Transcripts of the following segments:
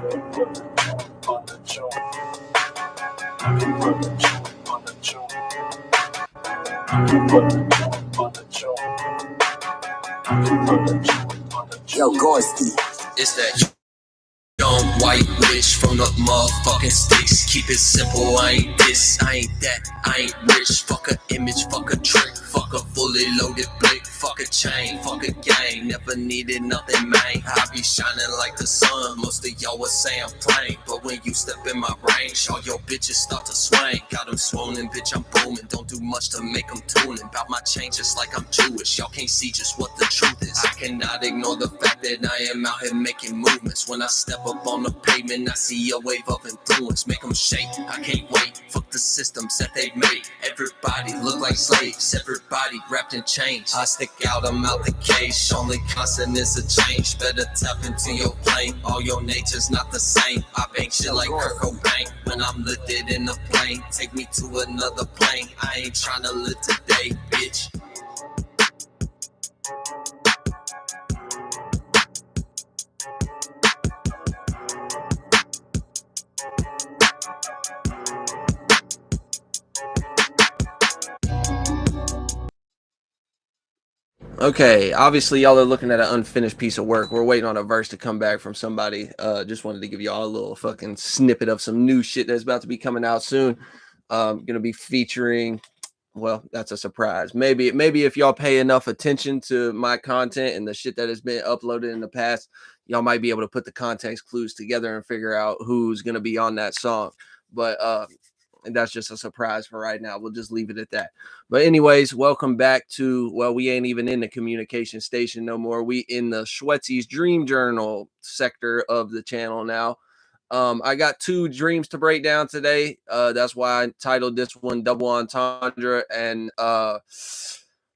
Yo, Gorski. It's that young white witch from the motherfucking sticks. Keep it simple, I ain't this, I ain't that, I ain't rich. Fuck a image, fuck a trick, fuck a fully loaded blick, fuck a chain, fuck a gang. Never needed nothing, man. I be shining like the sun. Most of y'all would say I'm plain, but when you step in my range, all your bitches start to swing. Got them swollen, bitch, I'm booming. Don't do much to make them tuning. Bout my changes like I'm Jewish. Y'all can't see just what the truth is. I cannot ignore the fact that I am out here making movements. When I step up on the pavement, I see a wave of influence. Make them shake, I can't wait. Fuck the systems that they've made. Everybody look like slaves. Everybody wrapped in chains. I stick out, I'm out the cage. Only constant is a change. Better tap into your plane. All your nature's not the same. I bang shit like Kurt Cobain. When I'm lifted in a plane, take me to another plane. I ain't tryna live today, bitch. Okay, obviously y'all are looking at an unfinished piece of work. We're waiting on a verse to come back from somebody. Just wanted to give y'all a little fucking snippet of some new shit that's about to be coming out soon. Gonna be featuring, well, that's a surprise. Maybe if y'all pay enough attention to my content and the shit that has been uploaded in the past, y'all might be able to put the context clues together and figure out who's gonna be on that song. But and that's just a surprise for right now. We'll just leave it at that. But anyways, welcome back to, well, we ain't even in the communication station no more. We in the Schwetzie's Dream Journal sector of the channel now. I got 2 dreams to break down today. That's why I titled this one Double Entendre. And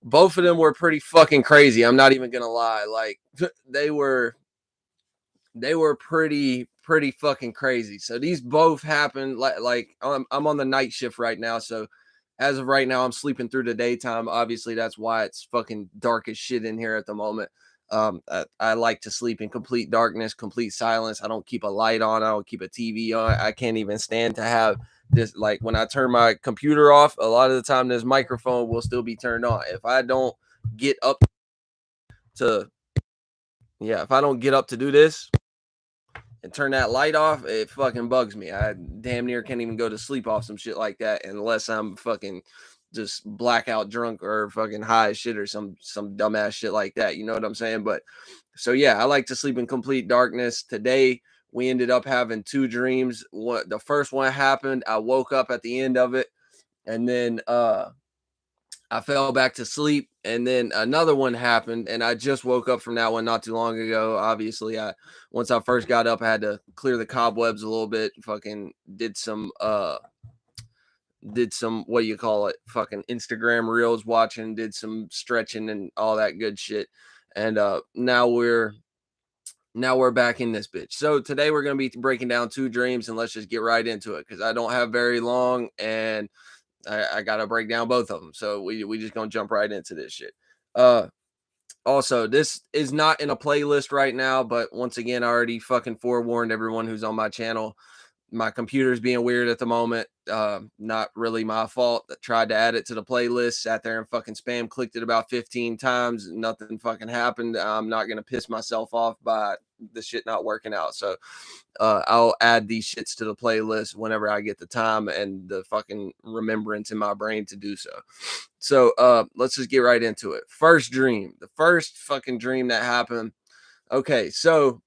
both of them were pretty fucking crazy. I'm not even gonna lie. Like they were pretty fucking crazy. So these both happened like I'm on the night shift right now. So as of right now, I'm sleeping through the daytime. Obviously, that's why it's fucking dark as shit in here at the moment. I like to sleep in complete darkness, complete silence. I don't keep a light on. I don't keep a TV on. I can't even stand to have this. Like when I turn my computer off, a lot of the time this microphone will still be turned on. If I don't get up to, if I don't get up to do this and turn that light off, it fucking bugs me. I damn near can't even go to sleep off some shit like that unless I'm fucking just blackout drunk or fucking high as shit or some dumbass shit like that. You know what I'm saying? But so yeah, I like to sleep in complete darkness. Today we ended up having 2 dreams. The first one happened. I woke up at the end of it, and then I fell back to sleep, and then another one happened, and I just woke up from that one not too long ago. Obviously, once I first got up, I had to clear the cobwebs a little bit. Fucking did some what do you call it? Fucking Instagram reels watching, did some stretching and all that good shit. And now we're back in this bitch. So today we're gonna be breaking down 2 dreams, and let's just get right into it because I don't have very long, and I gotta break down both of them. So we just gonna jump right into this shit. Also, this is not in a playlist right now, but once again, I already fucking forewarned everyone who's on my channel. My computer's being weird at the moment. Not really my fault. I tried to add it to the playlist, sat there and fucking spam clicked it about 15 times. Nothing fucking happened. I'm not gonna piss myself off by the shit not working out. So I'll add these shits to the playlist whenever I get the time and the fucking remembrance in my brain to do so. So let's just get right into it. First dream. The first fucking dream that happened. Okay, so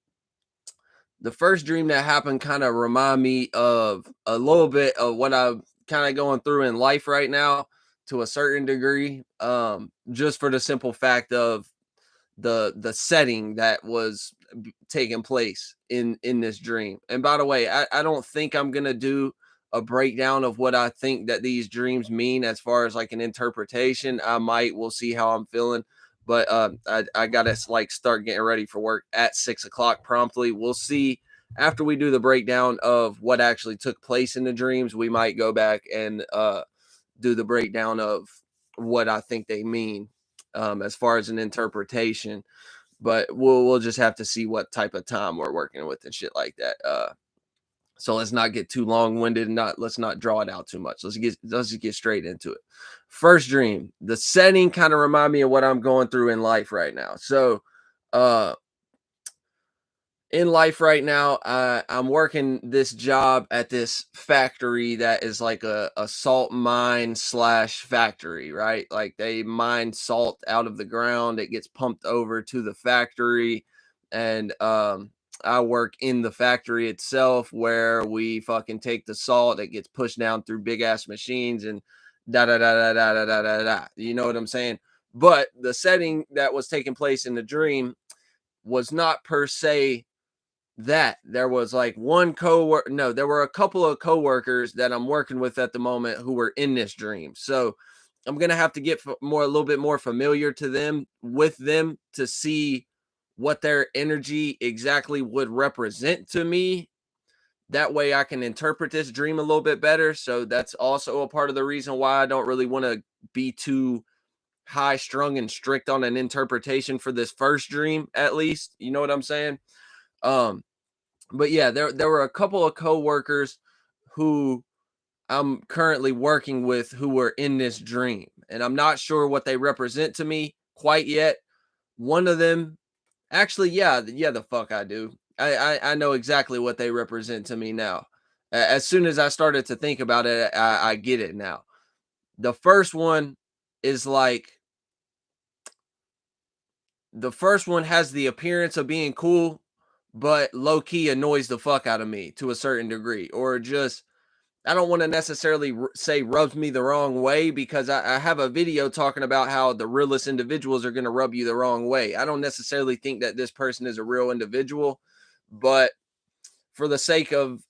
the first dream that happened kind of remind me of a little bit of what I'm kind of going through in life right now to a certain degree. Just for the simple fact of the setting that was taking place in this dream. And by the way, I don't think I'm gonna do a breakdown of what I think that these dreams mean as far as like an interpretation. I might, we'll see how I'm feeling. But I gotta like start getting ready for work at 6 o'clock promptly. We'll see after we do the breakdown of what actually took place in the dreams. We might go back and do the breakdown of what I think they mean as far as an interpretation. but we'll just have to see what type of time we're working with and shit like that. So let's not get too long-winded and let's not draw it out too much. Let's just get straight into it. First dream. The setting kind of remind me of what I'm going through in life right now. So in life right now, I'm working this job at this factory that is like a salt mine slash factory, right? Like they mine salt out of the ground, it gets pumped over to the factory, and I work in the factory itself where we fucking take the salt that gets pushed down through big ass machines and da da da da da da da da da. You know what I'm saying? But the setting that was taking place in the dream was not per se that. There was like one coworker, no, there were a couple of coworkers that I'm working with at the moment who were in this dream. So I'm gonna have to get a little bit more familiar to them with them to see what their energy exactly would represent to me. That way I can interpret this dream a little bit better. So that's also a part of the reason why I don't really want to be too high strung and strict on an interpretation for this first dream, at least. You know what I'm saying? Um, but yeah, there were a couple of coworkers who I'm currently working with who were in this dream, and I'm not sure what they represent to me quite yet. One of them, actually, yeah, the fuck I do. I know exactly what they represent to me now. As soon as I started to think about it, I get it now. The first one is like the first one has the appearance of being cool, but low key annoys the fuck out of me to a certain degree, or just I don't want to necessarily say rubs me the wrong way because I have a video talking about how the realest individuals are going to rub you the wrong way. I don't necessarily think that this person is a real individual, but for the sake of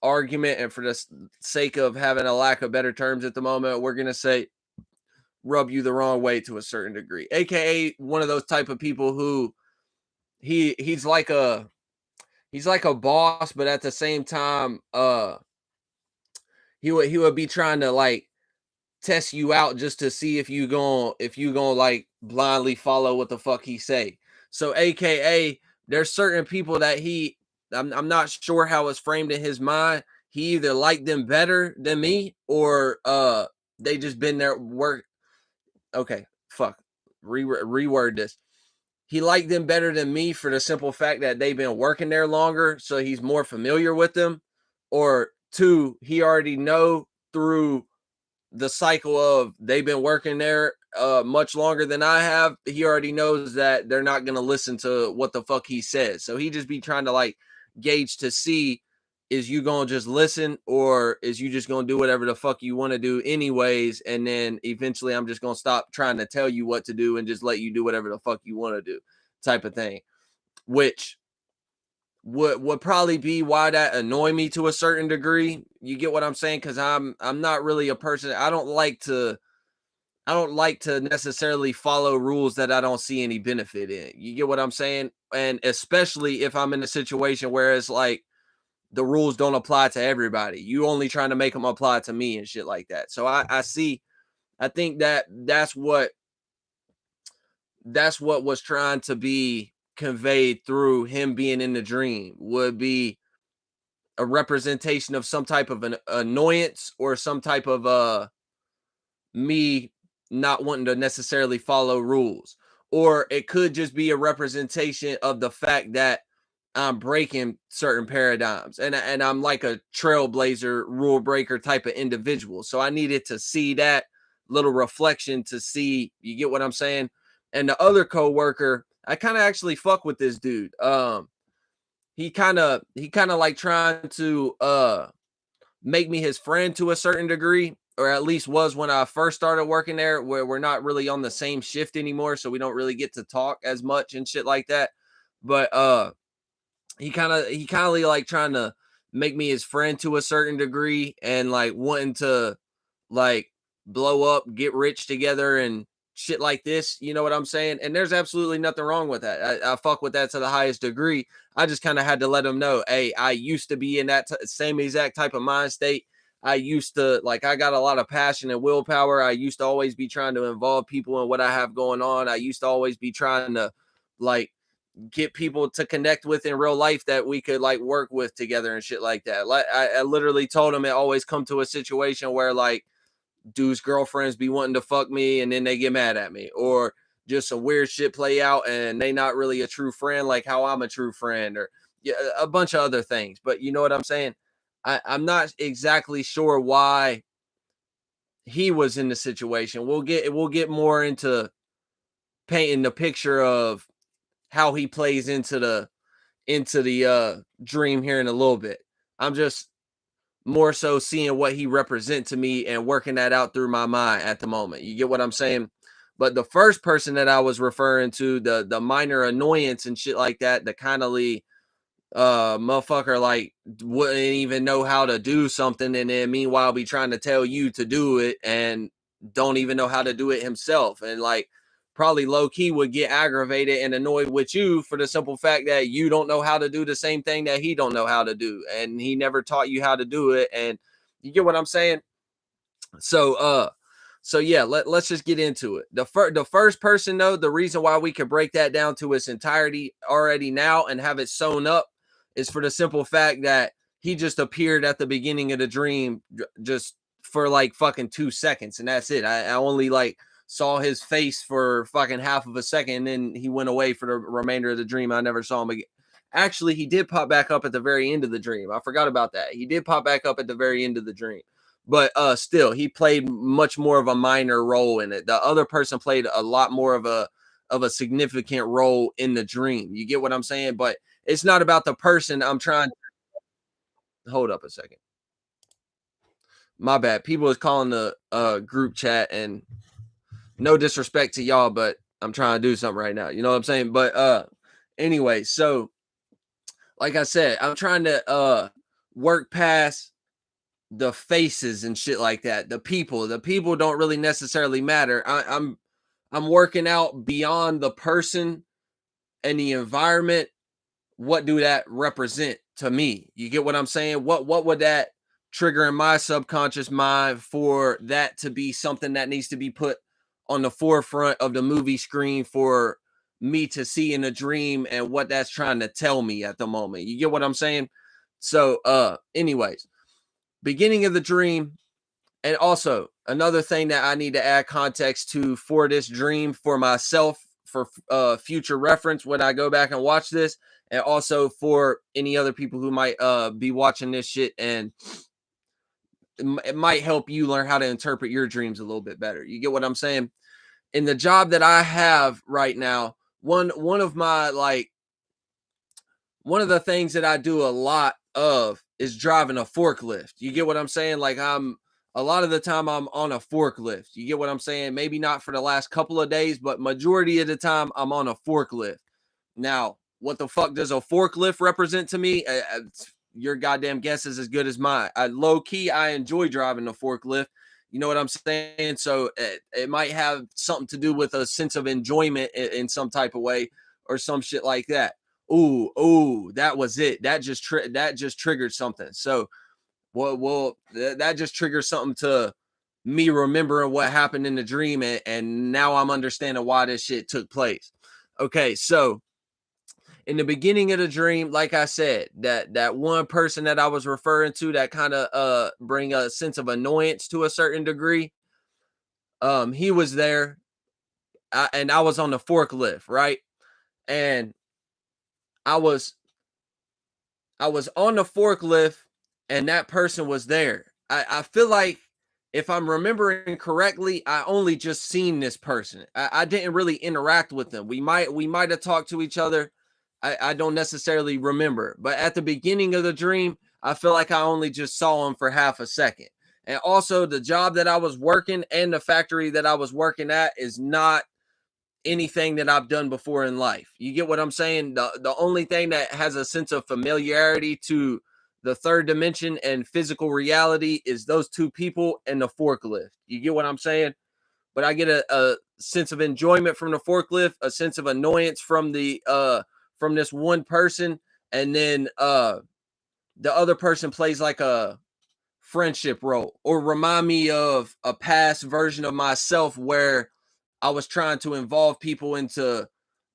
argument and for the sake of having a lack of better terms at the moment, we're going to say rub you the wrong way to a certain degree, aka one of those type of people who he's like a boss, but at the same time he would be trying to like test you out just to see if you going like blindly follow what the fuck he say. So aka there's certain people that I'm not sure how it's framed in his mind. He either liked them better than me or they just been there work. Okay, fuck. Reword this. He liked them better than me for the simple fact that they've been working there longer, so he's more familiar with them. Or two, he already know through the cycle of they've been working there much longer than I have. He already knows that they're not gonna listen to what the fuck he says. So he just be trying to like gauge to see, is you gonna just listen or is you just gonna do whatever the fuck you want to do anyways, and then eventually I'm just gonna stop trying to tell you what to do and just let you do whatever the fuck you want to do, type of thing. Which would probably be why that annoy me to a certain degree. You get what I'm saying? Because I'm not really a person. I don't like to necessarily follow rules that I don't see any benefit in. You get what I'm saying? And especially if I'm in a situation where it's like the rules don't apply to everybody. You only trying to make them apply to me and shit like that. So I see. I think that's what was trying to be conveyed through him being in the dream would be a representation of some type of an annoyance or some type of me not wanting to necessarily follow rules, or it could just be a representation of the fact that I'm breaking certain paradigms and I'm like a trailblazer rule breaker type of individual, so I needed to see that little reflection to see, you get what I'm saying. And the other coworker, I kind of actually fuck with this dude. He kind of like trying to make me his friend to a certain degree, or at least was when I first started working there, where we're not really on the same shift anymore, so we don't really get to talk as much and shit like that. But he kind of like trying to make me his friend to a certain degree and like wanting to like blow up, get rich together and shit like this. You know what I'm saying? And there's absolutely nothing wrong with that. I fuck with that to the highest degree. I just kind of had to let him know, hey, I used to be in that same exact type of mind state. I used to like, I got a lot of passion and willpower. I used to always be trying to involve people in what I have going on. I used to always be trying to like get people to connect with in real life that we could like work with together and shit like that. Like I literally told him it always come to a situation where like dudes' girlfriends be wanting to fuck me and then they get mad at me, or just some weird shit play out and they not really a true friend like how I'm a true friend, or yeah, a bunch of other things. But you know what I'm saying? I'm not exactly sure why he was in the situation. We'll get more into painting the picture of how he plays into the dream here in a little bit. I'm just more so seeing what he represent to me and working that out through my mind at the moment. You get what I'm saying? But the first person that I was referring to, the minor annoyance and shit like that, the kindly motherfucker like wouldn't even know how to do something, and then meanwhile be trying to tell you to do it and don't even know how to do it himself, and like probably low key would get aggravated and annoyed with you for the simple fact that you don't know how to do the same thing that he don't know how to do, and he never taught you how to do it. And you get what I'm saying? So yeah, let's just get into it. The first person though, the reason why we could break that down to its entirety already now and have it sewn up is for the simple fact that he just appeared at the beginning of the dream just for like fucking 2 seconds, and that's it. I only like saw his face for fucking half of a second, and then he went away for the remainder of the dream. I never saw him again. Actually, he did pop back up at the very end of the dream. I forgot about that. He did pop back up at the very end of the dream. But still, he played much more of a minor role in it. The other person played a lot more of a significant role in the dream. You get what I'm saying? But it's not about the person. I'm trying to hold up a second. My bad. People is calling the group chat, and no disrespect to y'all, but I'm trying to do something right now. You know what I'm saying? But anyway, so like I said, I'm trying to work past the faces and shit like that. The people don't really necessarily matter. I'm working out beyond the person and the environment. What do that represent to me? You get what I'm saying? What would that trigger in my subconscious mind for that to be something that needs to be put on the forefront of the movie screen for me to see in a dream, and what that's trying to tell me at the moment? You get what I'm saying? So anyways, beginning of the dream. And also another thing that I need to add context to for this dream for myself, for future reference when I go back and watch this, and also for any other people who might be watching this shit, and it might help you learn how to interpret your dreams a little bit better. You get what I'm saying? In the job that I have right now, one of my like one of the things that I do a lot of is driving a forklift. You get what I'm saying? Like a lot of the time I'm on a forklift. You get what I'm saying? Maybe not for the last couple of days, but majority of the time I'm on a forklift. Now, what the fuck does a forklift represent to me? Your goddamn guess is as good as mine. Low key, I enjoy driving a forklift. You know what I'm saying? So it might have something to do with a sense of enjoyment in some type of way or some shit like that. Ooh, that was it. That just triggered something. So, that just triggers something to me remembering what happened in the dream, and now I'm understanding why this shit took place. Okay, so in the beginning of the dream, like I said, that one person that I was referring to that kind of bring a sense of annoyance to a certain degree, he was there, and I was on the forklift, right? And I was I was on the forklift and that person was there. I feel like if I'm remembering correctly, I only just seen this person. I didn't really interact with them. We might have talked to each other. I don't necessarily remember. But at the beginning of the dream, I feel like I only just saw him for half a second. And also the job that I was working and the factory that I was working at is not anything that I've done before in life. You get what I'm saying? The only thing that has a sense of familiarity to the third dimension and physical reality is those two people and the forklift. You get what I'm saying? But I get a sense of enjoyment from the forklift, a sense of annoyance from this one person, and then the other person plays like a friendship role or remind me of a past version of myself where I was trying to involve people into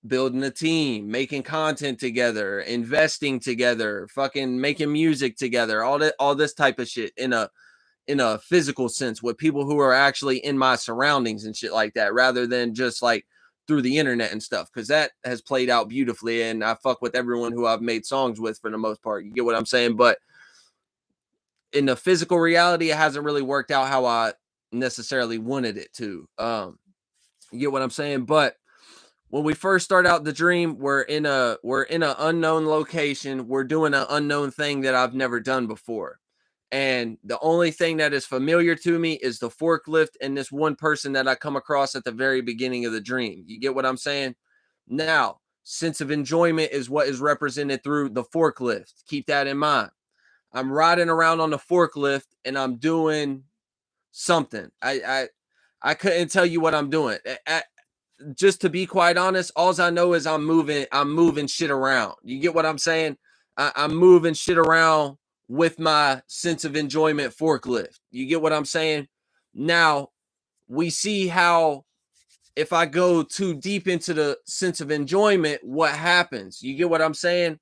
building a team, making content together, investing together, fucking making music together, all this type of shit in a physical sense with people who are actually in my surroundings and shit like that, rather than just like through the internet and stuff, because that has played out beautifully, and I fuck with everyone who I've made songs with for the most part. You get what I'm saying? But in the physical reality, it hasn't really worked out how I necessarily wanted it to. You get what I'm saying? But when we first start out the dream, we're in an unknown location. We're doing an unknown thing that I've never done before. And the only thing that is familiar to me is the forklift and this one person that I come across at the very beginning of the dream. You get what I'm saying? Now, sense of enjoyment is what is represented through the forklift. Keep that in mind. I'm riding around on the forklift and I'm doing something. I couldn't tell you what I'm doing. Just to be quite honest, all I know is I'm moving shit around. You get what I'm saying? I'm moving shit around with my sense of enjoyment forklift. You get what I'm saying? Now, we see how if I go too deep into the sense of enjoyment, what happens? You get what I'm saying?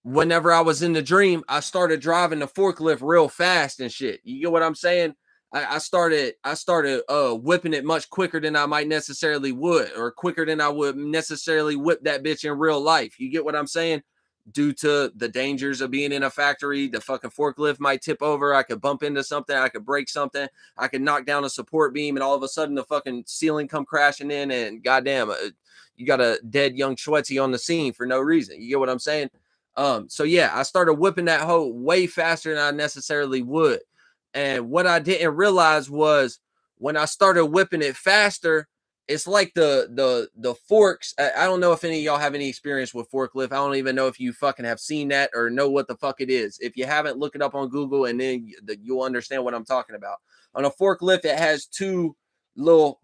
Whenever I was in the dream, I started driving the forklift real fast and shit. You get what I'm saying? I started whipping it much quicker than I might necessarily would, or quicker than I would necessarily whip that bitch in real life. You get what I'm saying? Due to the dangers of being in a factory, the fucking forklift might tip over. I could bump into something. I could break something. I could knock down a support beam, and all of a sudden the fucking ceiling come crashing in, and goddamn, you got a dead young Schwetzie on the scene for no reason. You get what I'm saying? So yeah, I started whipping that hoe way faster than I necessarily would. And what I didn't realize was when I started whipping it faster, it's like the forks. I don't know if any of y'all have any experience with forklift. I don't even know if you fucking have seen that or know what the fuck it is. If you haven't, look it up on Google and then you'll understand what I'm talking about. On a forklift, it has two little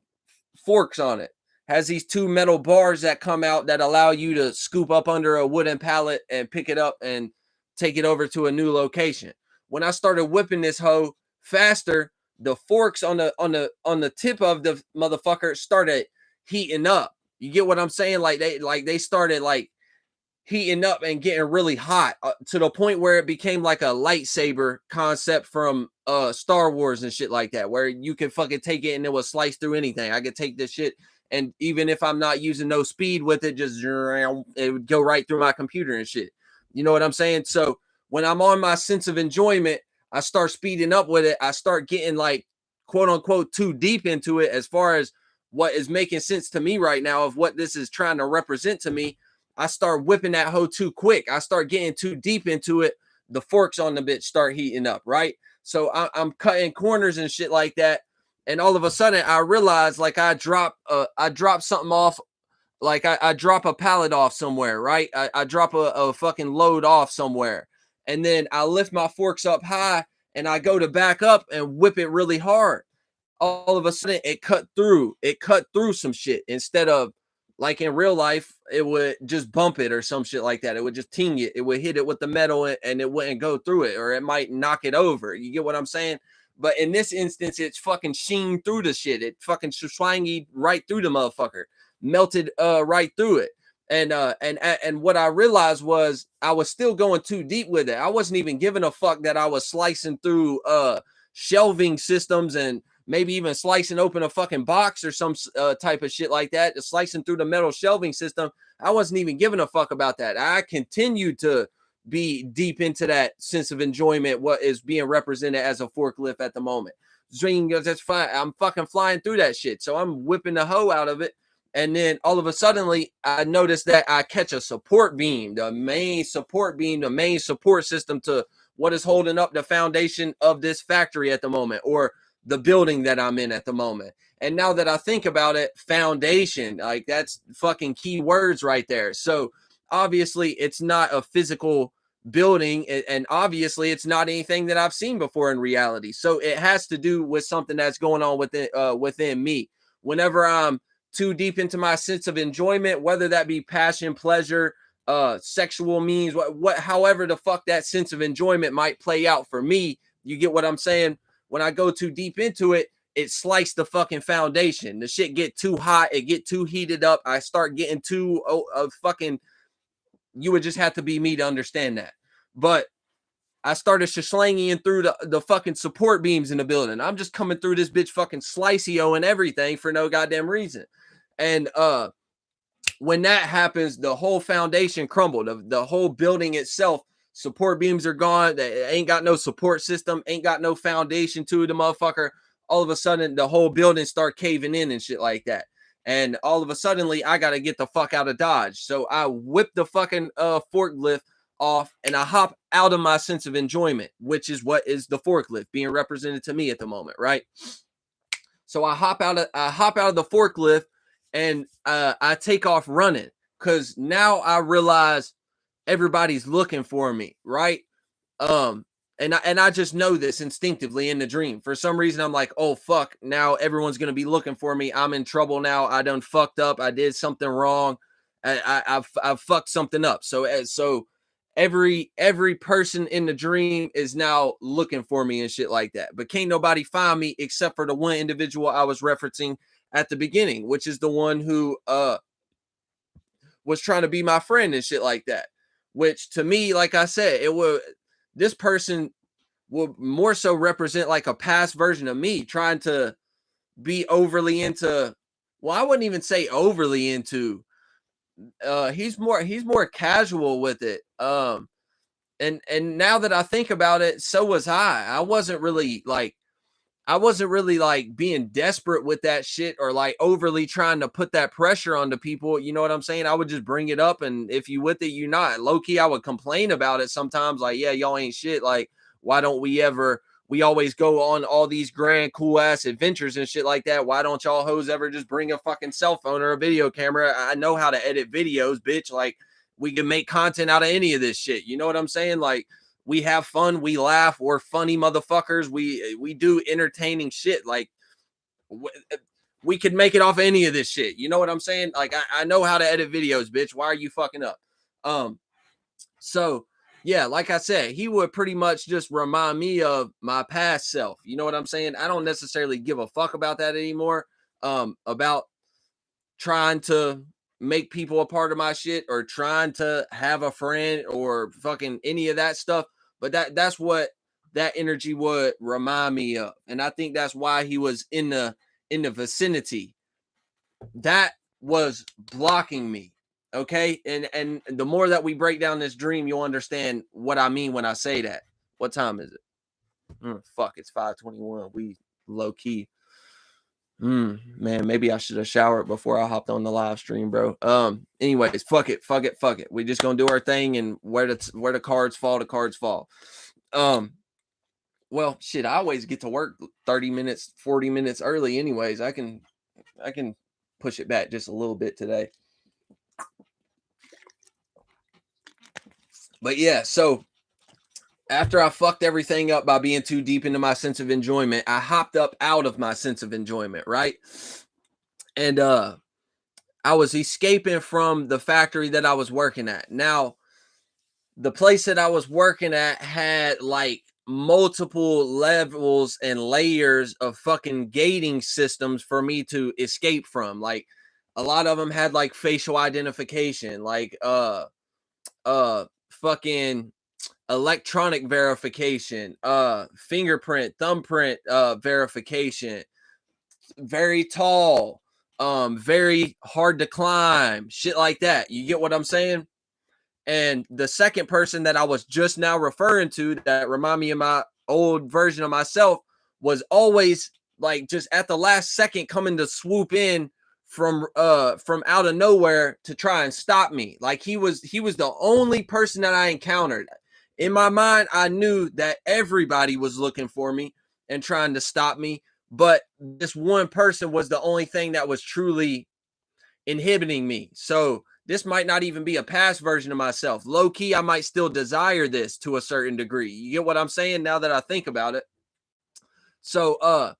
forks on it. Has these two metal bars that come out that allow you to scoop up under a wooden pallet and pick it up and take it over to a new location. When I started whipping this hoe faster, the forks on the tip of the motherfucker started heating up. You get what I'm saying? Like they started like heating up and getting really hot to the point where it became like a lightsaber concept from Star Wars and shit like that, where you can fucking take it and it will slice through anything. I could take this shit, and even if I'm not using no speed with it, just it would go right through my computer and shit. You know what I'm saying? So when I'm on my sense of enjoyment, I start speeding up with it. I start getting like quote unquote too deep into it as far as what is making sense to me right now of what this is trying to represent to me. I start whipping that hoe too quick. I start getting too deep into it. The forks on the bitch start heating up, right? So I'm cutting corners and shit like that. And all of a sudden I realize like I drop something off. Like I drop a pallet off somewhere, right? I drop a fucking load off somewhere. And then I lift my forks up high and I go to back up and whip it really hard. All of a sudden it cut through some shit instead of like in real life it would just bump it or some shit like that. It would just ting it, it would hit it with the metal and it wouldn't go through it, or it might knock it over. You get what I'm saying? But in this instance it's fucking sheen through the shit. It fucking swangy right through the motherfucker, melted right through it. And what I realized was I was still going too deep with it. I wasn't even giving a fuck that I was slicing through shelving systems and maybe even slicing open a fucking box or some type of shit like that, slicing through the metal shelving system. I wasn't even giving a fuck about that. I continued to be deep into that sense of enjoyment, what is being represented as a forklift at the moment. Dream goes, that's fine. I'm fucking flying through that shit. So I'm whipping the hoe out of it. And then all of a sudden, I noticed that I catch a support beam, the main support system to what is holding up the foundation of this factory at the moment, or the building that I'm in at the moment. And now that I think about it, foundation, like that's fucking key words right there. So obviously it's not a physical building, and obviously it's not anything that I've seen before in reality. So it has to do with something that's going on within me. Whenever I'm too deep into my sense of enjoyment, whether that be passion, pleasure, sexual means, however the fuck that sense of enjoyment might play out for me, you get what I'm saying? When I go too deep into it, it sliced the fucking foundation. The shit get too hot, it get too heated up. I start getting too fucking. You would just have to be me to understand that. But I started slanging through the fucking support beams in the building. I'm just coming through this bitch fucking slicio and everything for no goddamn reason. And when that happens, the whole foundation crumbled. The whole building itself, support beams are gone. They ain't got no support system, ain't got no foundation to the motherfucker. All of a sudden, the whole building start caving in and shit like that. And all of a suddenly, I got to get the fuck out of Dodge. So I whip the fucking forklift off and I hop out of my sense of enjoyment, which is what is the forklift being represented to me at the moment, right? So I hop out of the forklift and I take off running because now I realize everybody's looking for me, right? And I just know this instinctively in the dream. For some reason, I'm like, oh fuck, now everyone's gonna be looking for me. I'm in trouble now. I done fucked up. I did something wrong. I've fucked something up. So every person in the dream is now looking for me and shit like that. But can't nobody find me except for the one individual I was referencing at the beginning, which is the one who was trying to be my friend and shit like that. Which to me, like I said, this person will more so represent like a past version of me trying to be overly into, well, I wouldn't even say overly into, he's more casual with it. And now that I think about it, so was I. I wasn't really like being desperate with that shit or like overly trying to put that pressure onto people. You know what I'm saying? I would just bring it up. And if you with it, you not. Low key, I would complain about it sometimes. Like, yeah, y'all ain't shit. Like, why don't we always go on all these grand, cool ass adventures and shit like that. Why don't y'all hoes ever just bring a fucking cell phone or a video camera? I know how to edit videos, bitch. Like, we can make content out of any of this shit. You know what I'm saying? Like, we have fun, we laugh, we're funny motherfuckers. We do entertaining shit. Like we could make it off any of this shit. You know what I'm saying? Like I know how to edit videos, bitch. Why are you fucking up? So yeah, like I said, he would pretty much just remind me of my past self. You know what I'm saying? I don't necessarily give a fuck about that anymore. About trying to make people a part of my shit or trying to have a friend or fucking any of that stuff. But that's what that energy would remind me of. And I think that's why he was in the vicinity. That was blocking me. Okay. And the more that we break down this dream, you'll understand what I mean when I say that. What time is it? Fuck, it's 5:21. We low key. Man, maybe I should have showered before I hopped on the live stream, bro. Anyways, fuck it. We just gonna do our thing, and where the cards fall, the cards fall. Well, shit, I always get to work 30 minutes, 40 minutes early. Anyways, I can push it back just a little bit today. But yeah, so after I fucked everything up by being too deep into my sense of enjoyment, I hopped up out of my sense of enjoyment, right? And I was escaping from the factory that I was working at. Now, the place that I was working at had like multiple levels and layers of fucking gating systems for me to escape from. Like a lot of them had like facial identification, like fucking electronic verification, fingerprint, thumbprint verification, very tall, very hard to climb, shit like that. You get what I'm saying? And the second person that I was just now referring to that remind me of my old version of myself was always like just at the last second coming to swoop in from out of nowhere to try and stop me. Like he was the only person that I encountered. In my mind, I knew that everybody was looking for me and trying to stop me, but this one person was the only thing that was truly inhibiting me. So this might not even be a past version of myself. Low key, I might still desire this to a certain degree. You get what I'm saying now that I think about it? So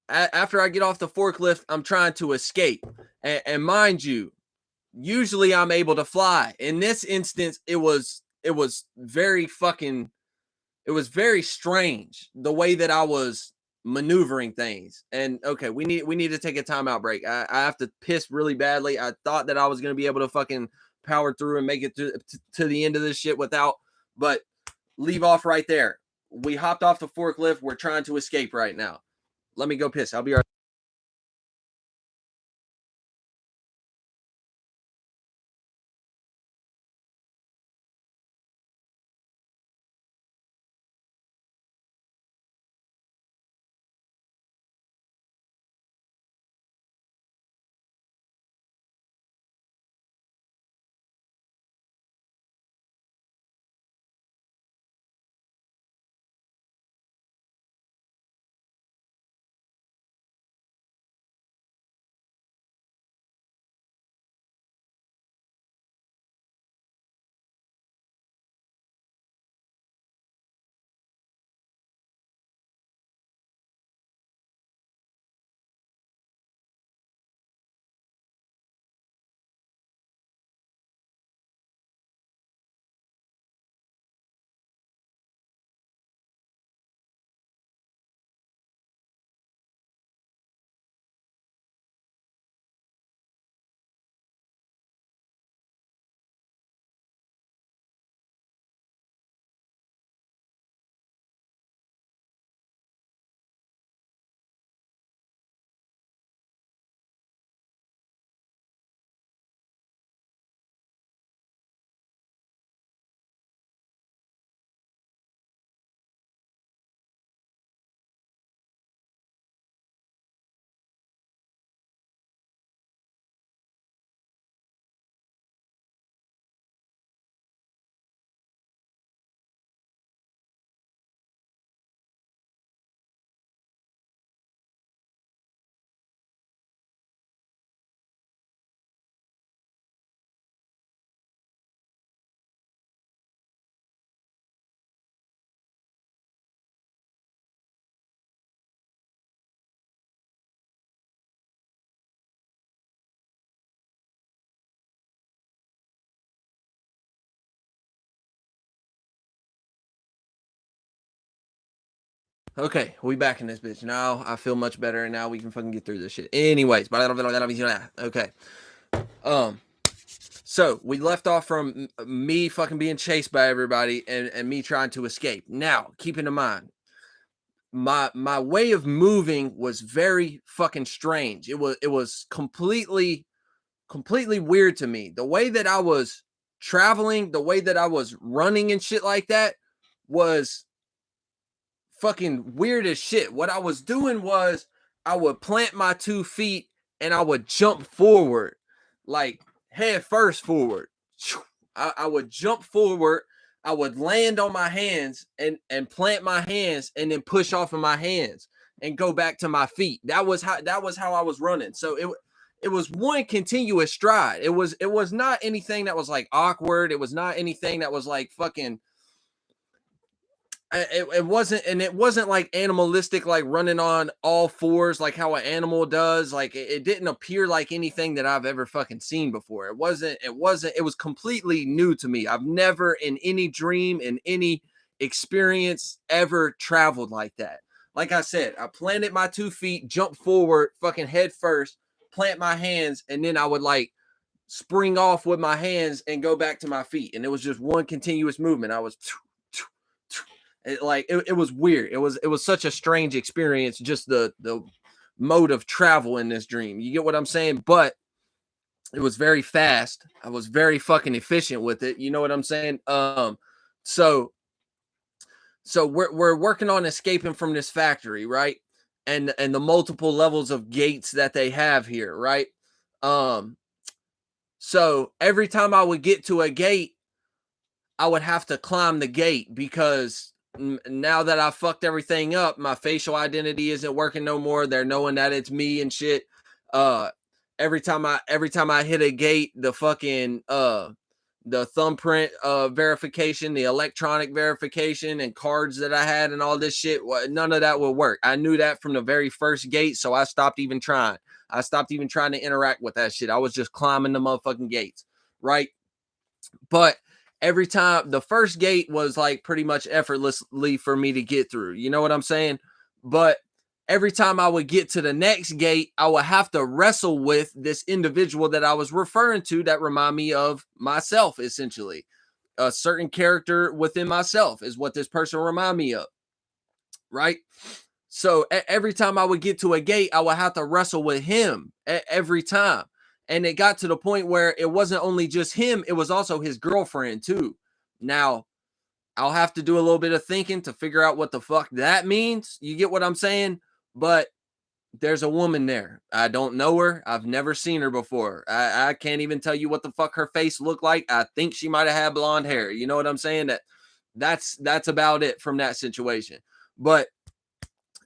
after I get off the forklift, I'm trying to escape. And mind you, usually I'm able to fly. In this instance, it was very strange the way that I was maneuvering things. And okay, we need to take a timeout break. I have to piss really badly. I thought that I was gonna be able to fucking power through and make it to the end of this shit without, but leave off right there. We hopped off the forklift. We're trying to escape right now. Let me go piss. I'll be right. Okay, we back in this bitch. Now I feel much better, and now we can fucking get through this shit. Anyways, okay. Um, so we left off from me fucking being chased by everybody and me trying to escape. Now, keep in mind, my way of moving was very fucking strange. It was completely weird to me. The way that I was traveling, the way that I was running and shit like that was fucking weird as shit. What I was doing was I would plant my 2 feet and I would jump forward, like head first forward. I would jump forward. I would land on my hands and plant my hands and then push off of my hands and go back to my feet. That was how I was running. So it was one continuous stride. It was not anything that was like awkward. It was not anything that was like fucking it wasn't like animalistic, like running on all fours like how an animal does. Like it didn't appear like anything that I've ever fucking seen before. It was completely new to me. I've never in any dream, in any experience, ever traveled like that. Like I said, I planted my 2 feet, jump forward, fucking head first, plant my hands, and then I would like spring off with my hands and go back to my feet. And it was just one continuous movement. I was it was weird. It was such a strange experience, just the mode of travel in this dream. You get what I'm saying? But it was very fast. I was very fucking efficient with it. You know what I'm saying? So we're working on escaping from this factory, right? And the multiple levels of gates that they have here, right? Um, so every time I would get to a gate, I would have to climb the gate because now that I fucked everything up, my facial identity isn't working no more. They're knowing that it's me and shit. Uh, every time I hit a gate, the thumbprint verification, the electronic verification, and cards that I had, and all this shit, none of that would work. I knew that from the very first gate, so I stopped even trying. I stopped even trying to interact with that shit. I was just climbing the motherfucking gates, right? But every time the first gate was like pretty much effortlessly for me to get through. You know what I'm saying? But every time I would get to the next gate, I would have to wrestle with this individual that I was referring to that remind me of myself, essentially. A certain character within myself is what this person remind me of, right? So every time I would get to a gate, I would have to wrestle with him every time. And it got to the point where it wasn't only just him, it was also his girlfriend too. Now, I'll have to do a little bit of thinking to figure out what the fuck that means. You get what I'm saying? But there's a woman there. I don't know her. I've never seen her before. I can't even tell you what the fuck her face looked like. I think she might have had blonde hair. You know what I'm saying? That's about it from that situation. But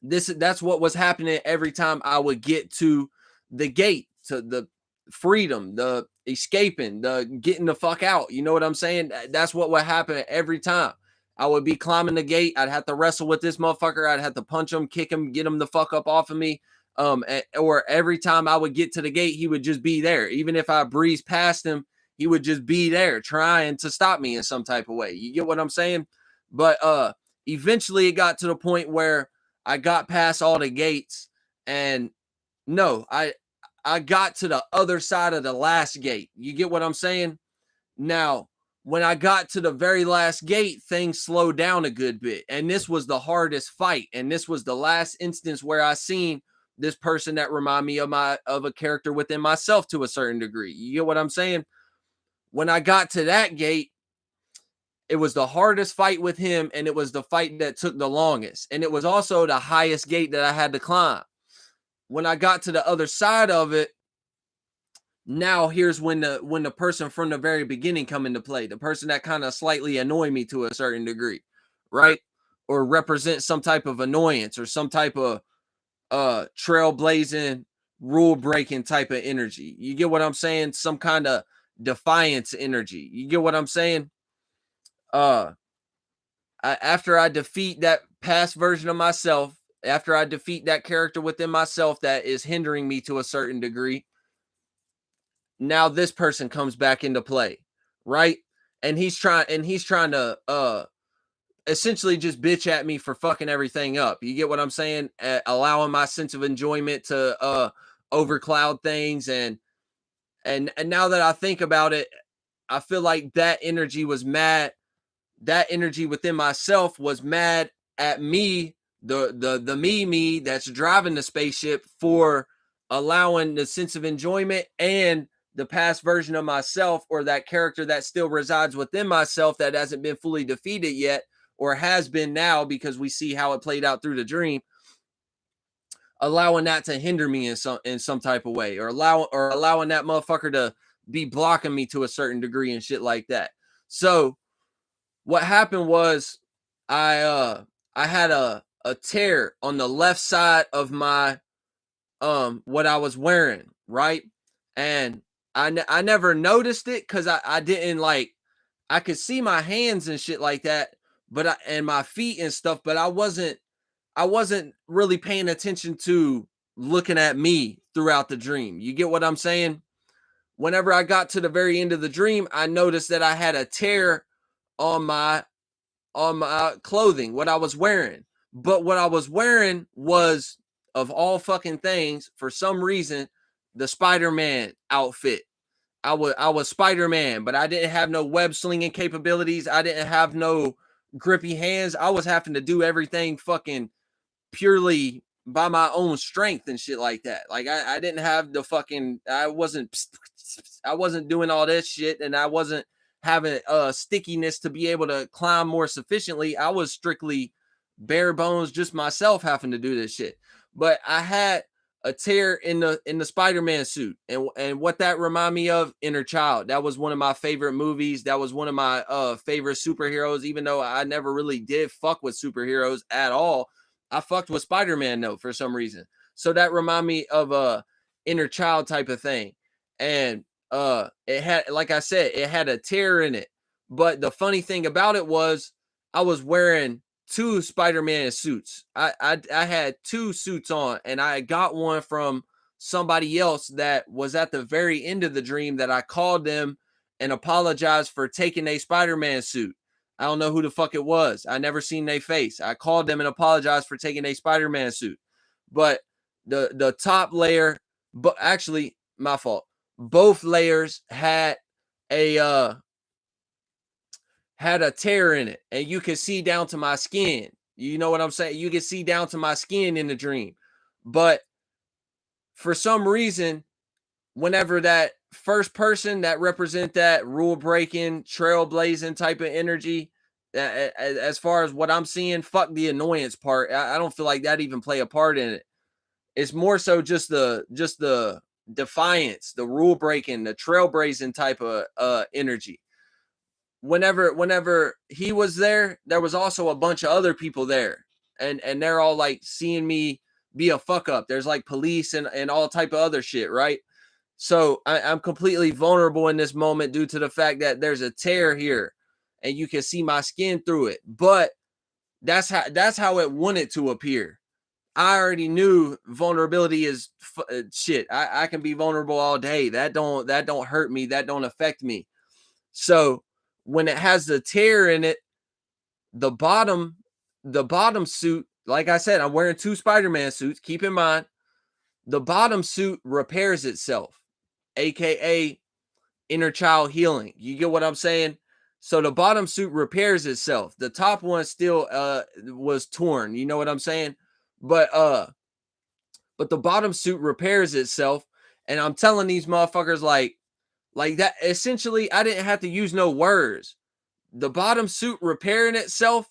that's what was happening every time I would get to the gate, to the freedom, the escaping, the getting the fuck out. You know what I'm saying? That's what would happen every time. I would be climbing the gate. I'd have to wrestle with this motherfucker. I'd have to punch him, kick him, get him the fuck up off of me. Or every time I would get to the gate, he would just be there. Even if I breezed past him, he would just be there trying to stop me in some type of way. You get what I'm saying? But eventually it got to the point where I got past all the gates, and no, I got to the other side of the last gate. You get what I'm saying? Now, when I got to the very last gate, things slowed down a good bit. And this was the hardest fight. And this was the last instance where I seen this person that remind me of a character within myself to a certain degree. You get what I'm saying? When I got to that gate, it was the hardest fight with him, and it was the fight that took the longest. And it was also the highest gate that I had to climb. When I got to the other side of it, now here's when the person from the very beginning come into play, the person that kind of slightly annoyed me to a certain degree, right? Or represent some type of annoyance or some type of trailblazing, rule breaking type of energy. You get what I'm saying? Some kind of defiance energy. You get what I'm saying? After I defeat that past version of myself, after I defeat that character within myself that is hindering me to a certain degree, now this person comes back into play, right? And he's trying to essentially just bitch at me for fucking everything up. You get what I'm saying? Allowing my sense of enjoyment to overcloud things, and now that I think about it, I feel like that energy was mad. That energy within myself was mad at me, the me that's driving the spaceship, for allowing the sense of enjoyment and the past version of myself, or that character that still resides within myself that hasn't been fully defeated yet, or has been now because we see how it played out through the dream, allowing that to hinder me in some type of way, or allowing that motherfucker to be blocking me to a certain degree and shit like that. So what happened was I had a tear on the left side of my what I was wearing, right? And I never noticed it because I didn't, like, I could see my hands and shit like that, but and my feet and stuff, but I wasn't really paying attention to looking at me throughout the dream. You get what I'm saying? Whenever I got to the very end of the dream, I noticed that I had a tear on my clothing, what I was wearing. But what I was wearing was, of all fucking things, for some reason, the Spider-Man outfit. I was Spider-Man, but I didn't have no web slinging capabilities. I didn't have no grippy hands. I was having to do everything fucking purely by my own strength and shit like that. Like I didn't have the fucking, I wasn't doing all this shit, and I wasn't having stickiness to be able to climb more sufficiently. I was strictly bare bones, just myself having to do this shit. But I had a tear in the Spider-Man suit, and what that remind me of, Inner Child. That was one of my favorite movies. That was one of my favorite superheroes, even though I never really did fuck with superheroes at all. I fucked with Spider-Man though for some reason. So that remind me of a Inner Child type of thing. And it had, like I said, it had a tear in it. But the funny thing about it was I was wearing two Spider-Man suits. I had two suits on, and I got one from somebody else that was at the very end of the dream that I called them and apologized for taking a Spider-Man suit. I don't know who the fuck it was. I never seen their face. I called them and apologized for taking a Spider-Man suit. but the top layer, but actually my fault. Both layers had a tear in it, and you could see down to my skin. You know what I'm saying? You can see down to my skin in the dream. But for some reason, whenever that first person that represent that rule breaking, trailblazing type of energy, as far as what I'm seeing, fuck the annoyance part. I don't feel like that even play a part in it. It's more so just the defiance, the rule breaking, the trailblazing type of energy. Whenever he was there was also a bunch of other people there, and they're all like seeing me be a fuck up. There's like police and all type of other shit, right? So I'm completely vulnerable in this moment due to the fact that there's a tear here, and you can see my skin through it. But that's how it wanted to appear. I already knew vulnerability is shit. I can be vulnerable all day. That don't hurt me. That don't affect me. So when it has the tear in it, the bottom suit, like I said, I'm wearing 2 Spider-Man suits. Keep in mind, the bottom suit repairs itself, aka inner child healing. You get what I'm saying? So the bottom suit repairs itself. The top one still was torn. You know what I'm saying? But the bottom suit repairs itself. And I'm telling these motherfuckers like that. Essentially, I didn't have to use no words. The bottom suit repairing itself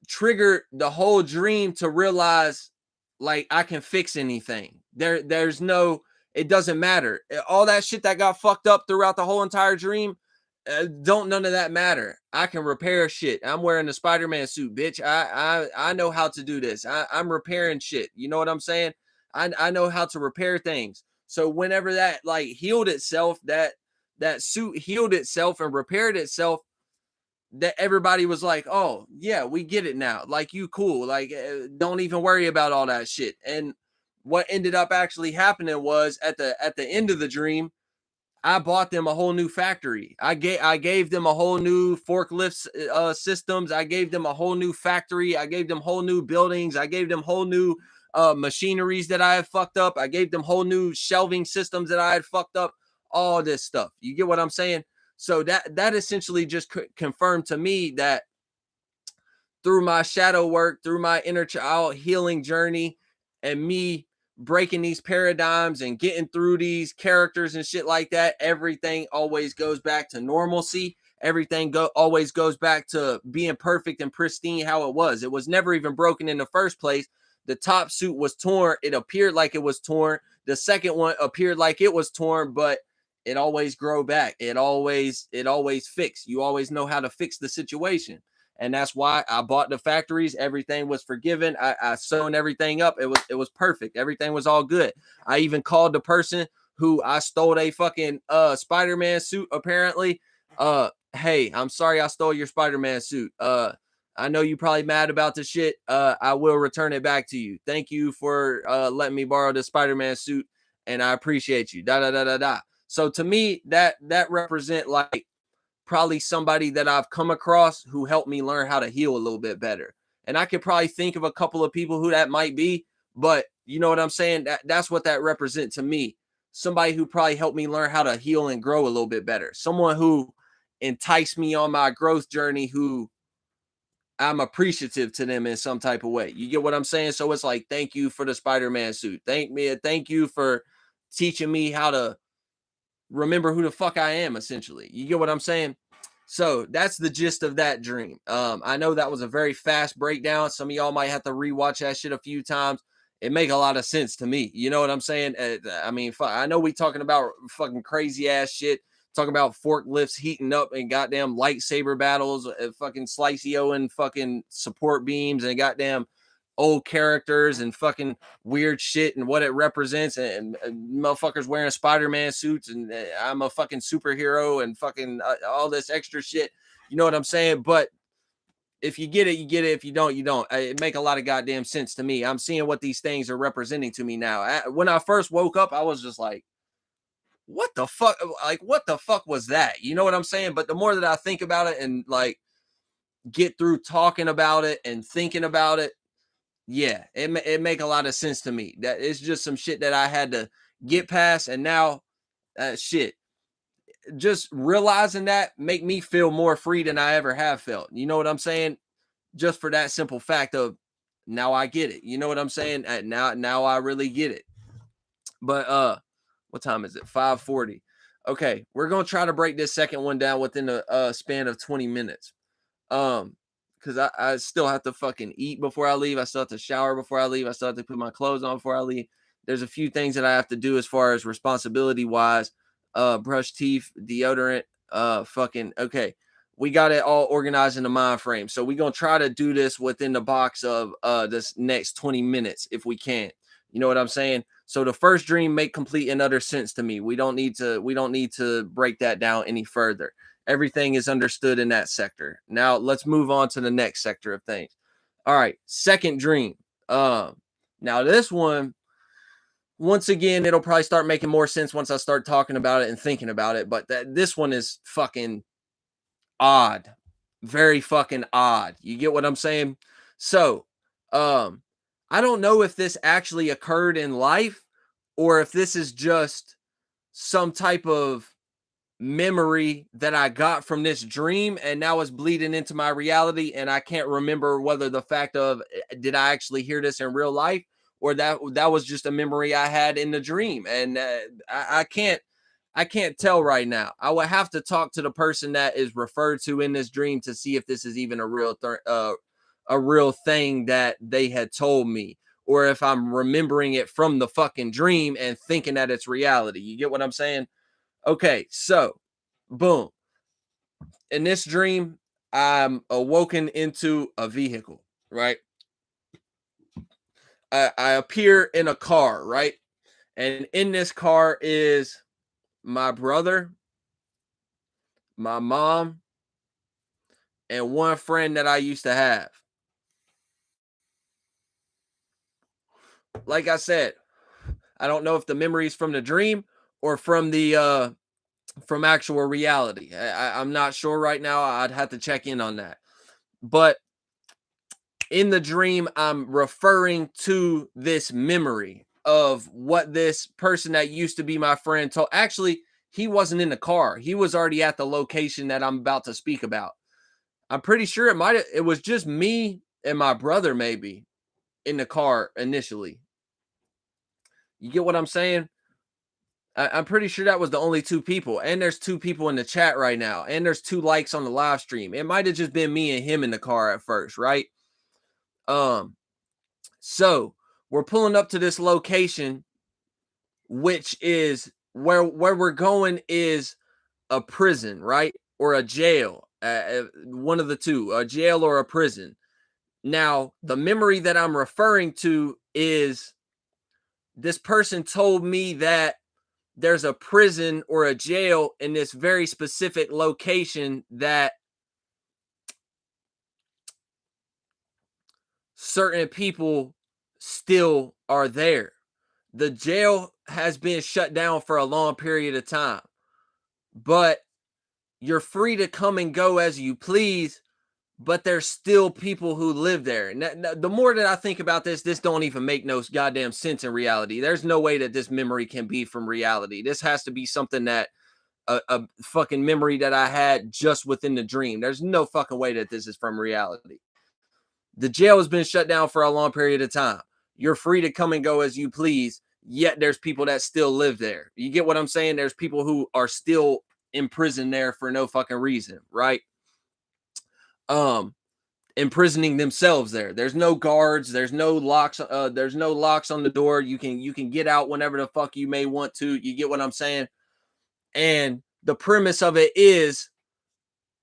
triggered the whole dream to realize like I can fix anything. There's no, it doesn't matter. All that shit that got fucked up throughout the whole entire dream, don't none of that matter. I can repair shit. I'm wearing the Spider-Man suit, bitch. I know how to do this. I'm repairing shit. You know what I'm saying? I know how to repair things. So whenever that like healed itself, that suit healed itself and repaired itself, that everybody was like, "Oh, yeah, we get it now. Like you cool. Like don't even worry about all that shit." And what ended up actually happening was at the end of the dream, I bought them a whole new factory. I gave them a whole new forklift systems. I gave them a whole new factory. I gave them whole new buildings. I gave them whole new machineries that I had fucked up. I gave them whole new shelving systems that I had fucked up. All this stuff. You get what I'm saying? So that essentially just confirmed to me that through my shadow work, through my inner child healing journey, and me breaking these paradigms and getting through these characters and shit like that, everything always goes back to normalcy. Everything always goes back to being perfect and pristine how it was. It was never even broken in the first place. The top suit was torn. It appeared like it was torn. The second one appeared like it was torn, but it always grow back. It always fix. You always know how to fix the situation. And that's why I bought the factories. Everything was forgiven. I sewn everything up. It was perfect. Everything was all good. I even called the person who I stole a fucking Spider-Man suit, apparently. Hey, I'm sorry I stole your Spider-Man suit. I know you probably mad about the shit. I will return it back to you. Thank you for letting me borrow the Spider-Man suit, and I appreciate you. Da da da da da. So to me, that represent like probably somebody that I've come across who helped me learn how to heal a little bit better. And I could probably think of a couple of people who that might be, but you know what I'm saying? That's what that represents to me. Somebody who probably helped me learn how to heal and grow a little bit better. Someone who enticed me on my growth journey, who I'm appreciative to them in some type of way. You get what I'm saying? So it's like, thank you for the Spider-Man suit. Thank you for teaching me how to remember who the fuck I am, essentially. You get what I'm saying? So that's the gist of that dream. I know that was a very fast breakdown. Some of y'all might have to rewatch that shit a few times. It make a lot of sense to me. You know what I'm saying? I mean, I know we talking about fucking crazy ass shit, talking about forklifts heating up and goddamn lightsaber battles, fucking Slicio and fucking support beams and goddamn old characters and fucking weird shit and what it represents, and motherfuckers wearing Spider-Man suits, and I'm a fucking superhero and fucking all this extra shit. You know what I'm saying? But if you get it, you get it. If you don't, you don't. It make a lot of goddamn sense to me. I'm seeing what these things are representing to me now. When I first woke up, I was just like, what the fuck? Like, what the fuck was that? You know what I'm saying? But the more that I think about it and like get through talking about it and thinking about it, Yeah, it make a lot of sense to me. That it's just some shit that I had to get past, and now shit, just realizing that make me feel more free than I ever have felt. You know what I'm saying? Just for that simple fact of now I get it. You know what I'm saying? Now I really get it. But what time is it? 5:40. Okay, we're gonna try to break this second one down within a span of 20 minutes. Because I still have to fucking eat before I leave. I still have to shower before I leave. I still have to put my clothes on before I leave. There's a few things that I have to do as far as responsibility wise. Brush teeth, deodorant, fucking okay. We got it all organized in the mind frame. So we're gonna try to do this within the box of this next 20 minutes if we can. You know what I'm saying? So the first dream make complete and utter sense to me. We don't need to break that down any further. Everything is understood in that sector. Now let's move on to the next sector of things. All right, second dream. Now this one, once again, it'll probably start making more sense once I start talking about it and thinking about it. But this one is fucking odd, very fucking odd. You get what I'm saying? So, I don't know if this actually occurred in life or if this is just some type of memory that I got from this dream and now it's bleeding into my reality and I can't remember whether the fact of did I actually hear this in real life or that was just a memory I had in the dream and I can't tell right now. I would have to talk to the person that is referred to in this dream to see if this is even a real thing that they had told me or if I'm remembering it from the fucking dream and thinking that it's reality. You get what I'm saying? Okay, so boom. In this dream, I'm awoken into a vehicle, right? I appear in a car, right? And in this car is my brother, my mom, and one friend that I used to have. Like I said, I don't know if the memory is from the dream or from actual reality. I'm not sure right now. I'd have to check in on that. But in the dream, I'm referring to this memory of what this person that used to be my friend told. Actually, he wasn't in the car. He was already at the location that I'm about to speak about. I'm pretty sure it was just me and my brother maybe in the car initially. You get what I'm saying? I'm pretty sure that was the only two people. And there's two people in the chat right now. And there's 2 likes on the live stream. It might have just been me and him in the car at first, right? So we're pulling up to this location, which is where we're going is a prison, right? Or a jail. One of the two, a jail or a prison. Now, the memory that I'm referring to is this person told me that there's a prison or a jail in this very specific location that certain people still are there. The jail has been shut down for a long period of time, but you're free to come and go as you please. But there's still people who live there. And the more that I think about this don't even make no goddamn sense in reality. There's no way that this memory can be from reality. This has to be something that a fucking memory that I had just within the dream. There's no fucking way that this is from reality. The jail has been shut down for a long period of time. You're free to come and go as you please, yet there's people that still live there. You get what I'm saying? There's people who are still in prison there for no fucking reason, right? Imprisoning themselves there. There's no guards, there's no locks on the door. You can get out whenever the fuck you may want to. You get what I'm saying? And the premise of it is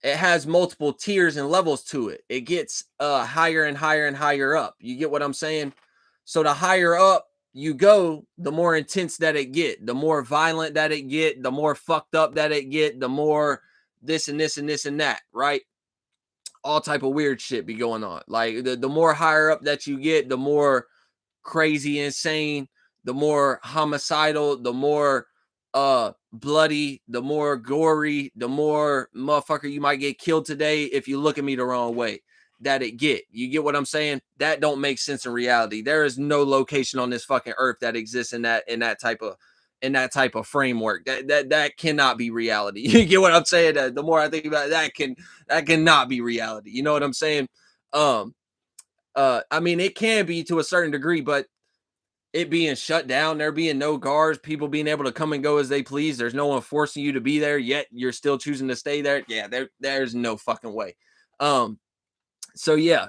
it has multiple tiers and levels to it. It gets higher and higher and higher up. You get what I'm saying? So the higher up you go, the more intense that it get, the more violent that it get, the more fucked up that it get, the more this and this and this and that, right? All type of weird shit be going on. Like the more higher up that you get, the more crazy, insane, the more homicidal, the more bloody, the more gory, the more motherfucker you might get killed today if you look at me the wrong way. that it get. You get what I'm saying? That don't make sense in reality. There is no location on this fucking earth that exists in that type of framework. That cannot be reality. You get what I'm saying? The more I think about it, that cannot be reality. You know what I'm saying? I mean, it can be to a certain degree, but it being shut down, there being no guards, people being able to come and go as they please. There's no one forcing you to be there, yet you're still choosing to stay there. Yeah, there's no fucking way. So yeah.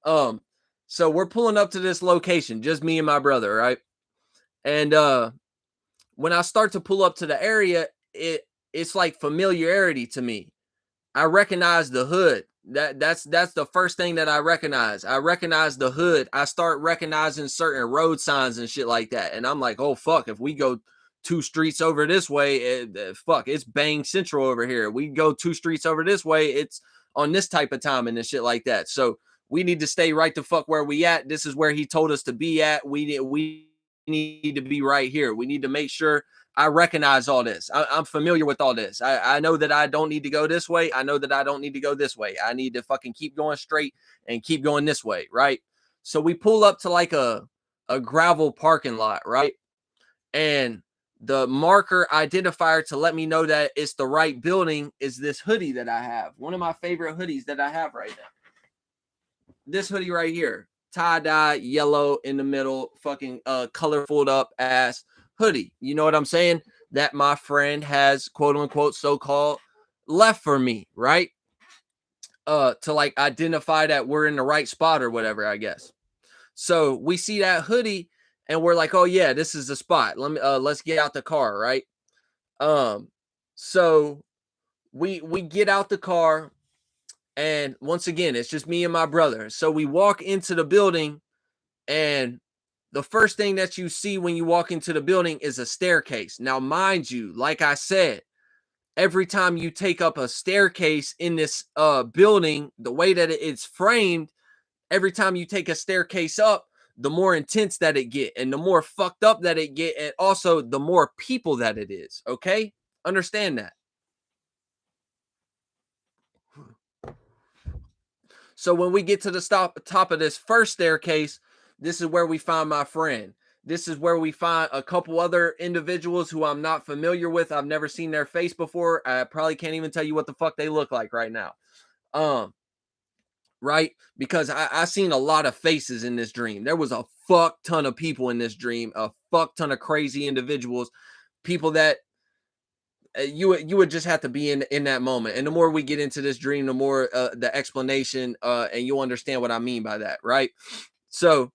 um, so we're pulling up to this location, just me and my brother, right? And when I start to pull up to the area, it's like familiarity to me. I recognize the hood. That's the first thing that I recognize. I recognize the hood. I start recognizing certain road signs and shit like that. And I'm like, oh fuck, if we go 2 streets over this way, fuck, it's Bang Central over here. We go 2 streets over this way, it's on this type of timing and shit like that. So we need to stay right the fuck where we at. This is where he told us to be at. We need to be right here. We need to make sure I recognize all this. I'm familiar with all this. I know that I don't need to go this way. I know that I don't need to go this way. I need to fucking keep going straight and keep going this way, right? So we pull up to like a gravel parking lot, right? And the marker identifier to let me know that it's the right building is this hoodie that I have. One of my favorite hoodies that I have right now. This hoodie right here. Tie-dye, yellow in the middle, fucking colorful up ass hoodie. You know what I'm saying? That my friend has, quote unquote, so-called left for me, right? To like identify that we're in the right spot or whatever, I guess. So we see that hoodie and we're like, oh yeah, this is the spot. Let's get out the car, right? Um, so we get out the car, and once again, it's just me and my brother. So we walk into the building, and the first thing that you see when you walk into the building is a staircase. Now, mind you, like I said, every time you take up a staircase in this building, the way that it's framed, every time you take a staircase up, the more intense that it get and the more fucked up that it get, and also the more people that it is. Okay, understand that. So when we get to the top of this first staircase, this is where we find my friend. This is where we find a couple other individuals who I'm not familiar with. I've never seen their face before. I probably can't even tell you what the fuck they look like right now. Right? Because I seen a lot of faces in this dream. There was a fuck ton of people in this dream, a fuck ton of crazy individuals, people that you would just have to be in that moment. And the more we get into this dream, the more the explanation and you'll understand what I mean by that, right? So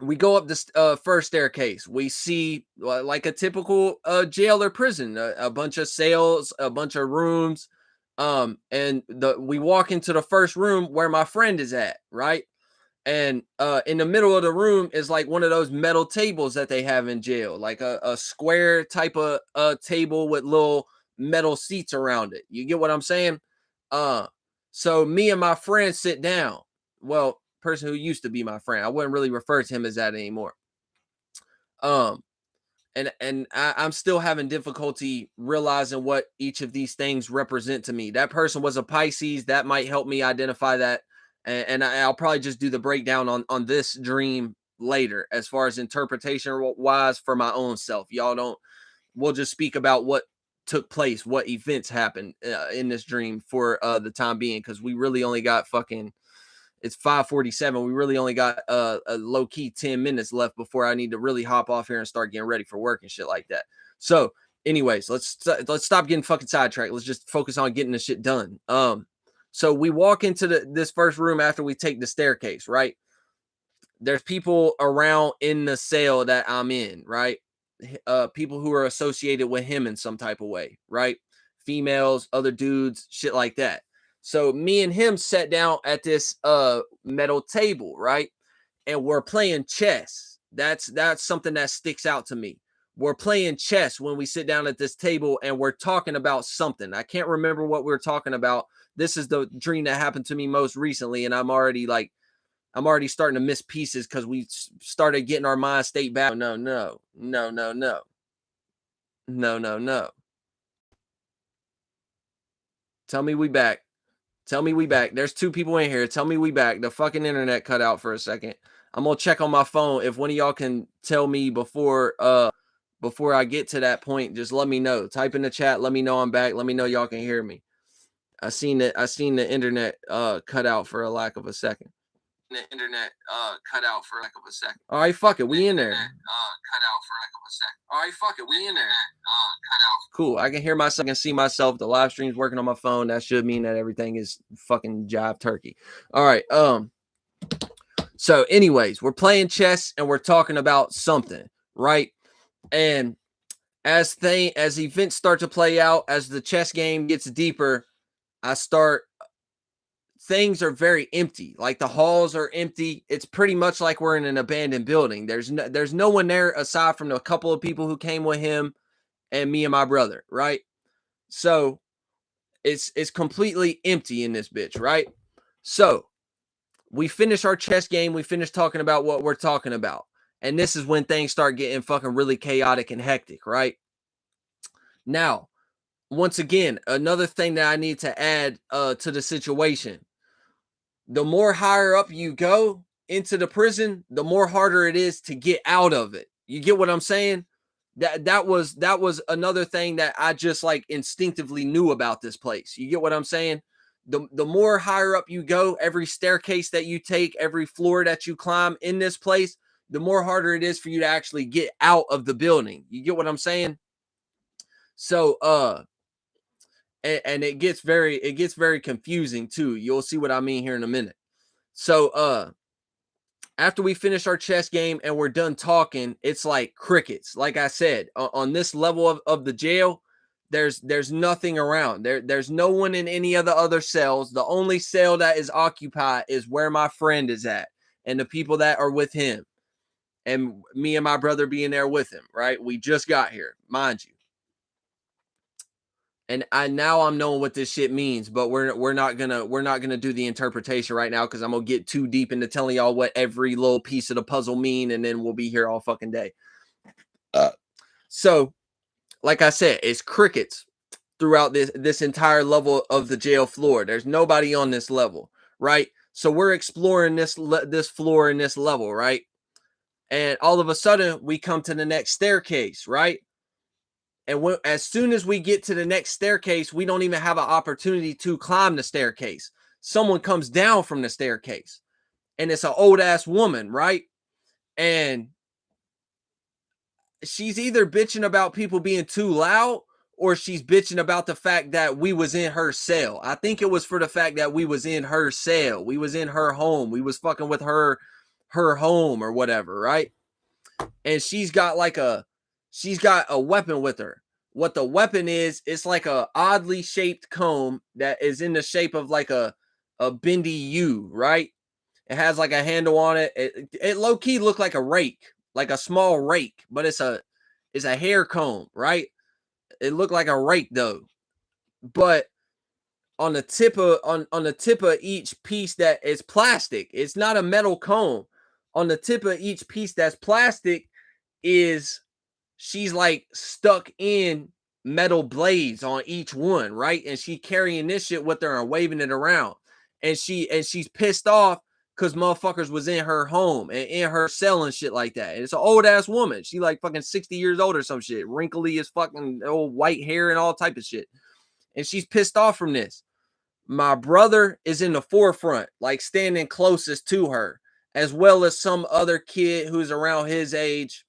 we go up this first staircase. We see like a typical jail or prison, a bunch of cells, a bunch of rooms. And we walk into the first room where my friend is at, right? And in the middle of the room is like one of those metal tables that they have in jail, like a square type of table with little metal seats around it. You get what I'm saying? So me and my friend sit down. Well, person who used to be my friend, I wouldn't really refer to him as that anymore. Um, I'm still having difficulty realizing what each of these things represent to me. That person was a Pisces. That might help me identify that. And I'll probably just do the breakdown on this dream later, as far as interpretation wise for my own self. Y'all don't. We'll just speak about what took place, what events happened in this dream for the time being, because we really only got fucking. It's 5:47. We really only got a low key 10 minutes left before I need to really hop off here and start getting ready for work and shit like that. So, anyways, let's stop getting fucking sidetracked. Let's just focus on getting this shit done. So we walk into this first room after we take the staircase, right? There's people around in the cell that I'm in, right? People who are associated with him in some type of way, right? Females, other dudes, shit like that. So me and him sat down at this metal table, right? And we're playing chess. That's something that sticks out to me. We're playing chess when we sit down at this table and we're talking about something. I can't remember what we were talking about. This is the dream that happened to me most recently, and I'm already starting to miss pieces because we started getting our mind state back. No, no, no, no, no, no, no, no. Tell me we back. Tell me we back. There's 2 people in here. Tell me we back. The fucking internet cut out for a second. I'm gonna check on my phone. If one of y'all can tell me before I get to that point, just let me know. Type in the chat. Let me know I'm back. Let me know y'all can hear me. I seen the internet cut out for a lack of a second. The internet cut out for lack of a second. All right, fuck it. We in there. Cut out for lack of a second. All right, fuck it. We in there. Cut out. Cool. I can hear myself. I can see myself. The live stream's working on my phone. That should mean that everything is fucking jive turkey. All right. So, anyways, we're playing chess and we're talking about something, right? And as events start to play out, as the chess game gets deeper, things are very empty. Like the halls are empty. It's pretty much like we're in an abandoned building. There's no one there aside from the couple of people who came with him and me and my brother, right? So it's completely empty in this bitch, right? So we finish our chess game. We finish talking about what we're talking about. And this is when things start getting fucking really chaotic and hectic, right? Now, once again, another thing that I need to add to the situation. The more higher up you go into the prison, the more harder it is to get out of it. You get what I'm saying? That was another thing that I just like instinctively knew about this place. You get what I'm saying? The more higher up you go, every staircase that you take, every floor that you climb in this place, the more harder it is for you to actually get out of the building. You get what I'm saying? So and it gets very confusing too. You'll see what I mean here in a minute. So after we finish our chess game and we're done talking, it's like crickets. Like I said, on this level of the jail, there's nothing around. There's no one in any of the other cells. The only cell that is occupied is where my friend is at and the people that are with him. And me and my brother being there with him, right? We just got here, mind you. And I'm knowing what this shit means, but we're not gonna do the interpretation right now because I'm gonna get too deep into telling y'all what every little piece of the puzzle mean, and then we'll be here all fucking day. So, like I said, it's crickets throughout this entire level of the jail floor. There's nobody on this level, right? So we're exploring this floor and this level, right? And all of a sudden, we come to the next staircase, right? And as soon as we get to the next staircase, we don't even have an opportunity to climb the staircase. Someone comes down from the staircase, and it's an old ass woman, right? And she's either bitching about people being too loud, or she's bitching about the fact that we was in her cell. I think it was for the fact that we was in her cell. We was in her home. We was fucking with her home or whatever, right? And she's got a weapon with her. What the weapon is, it's like a oddly shaped comb that is in the shape of like a bendy U, right? It has like a handle on it. It low key looked like a rake, like a small rake, but it's a hair comb, right? It looked like a rake though. But on the tip of each piece that is plastic, it's not a metal comb. On the tip of each piece that's plastic is she's like stuck in metal blades on each one, right? And she carrying this shit with her and waving it around. And she's pissed off because motherfuckers was in her home and in her cell and shit like that. And it's an old ass woman. She like fucking 60 years old or some shit. Wrinkly as fucking old white hair and all type of shit. And she's pissed off from this. My brother is in the forefront, like standing closest to her, as well as some other kid who's around his age.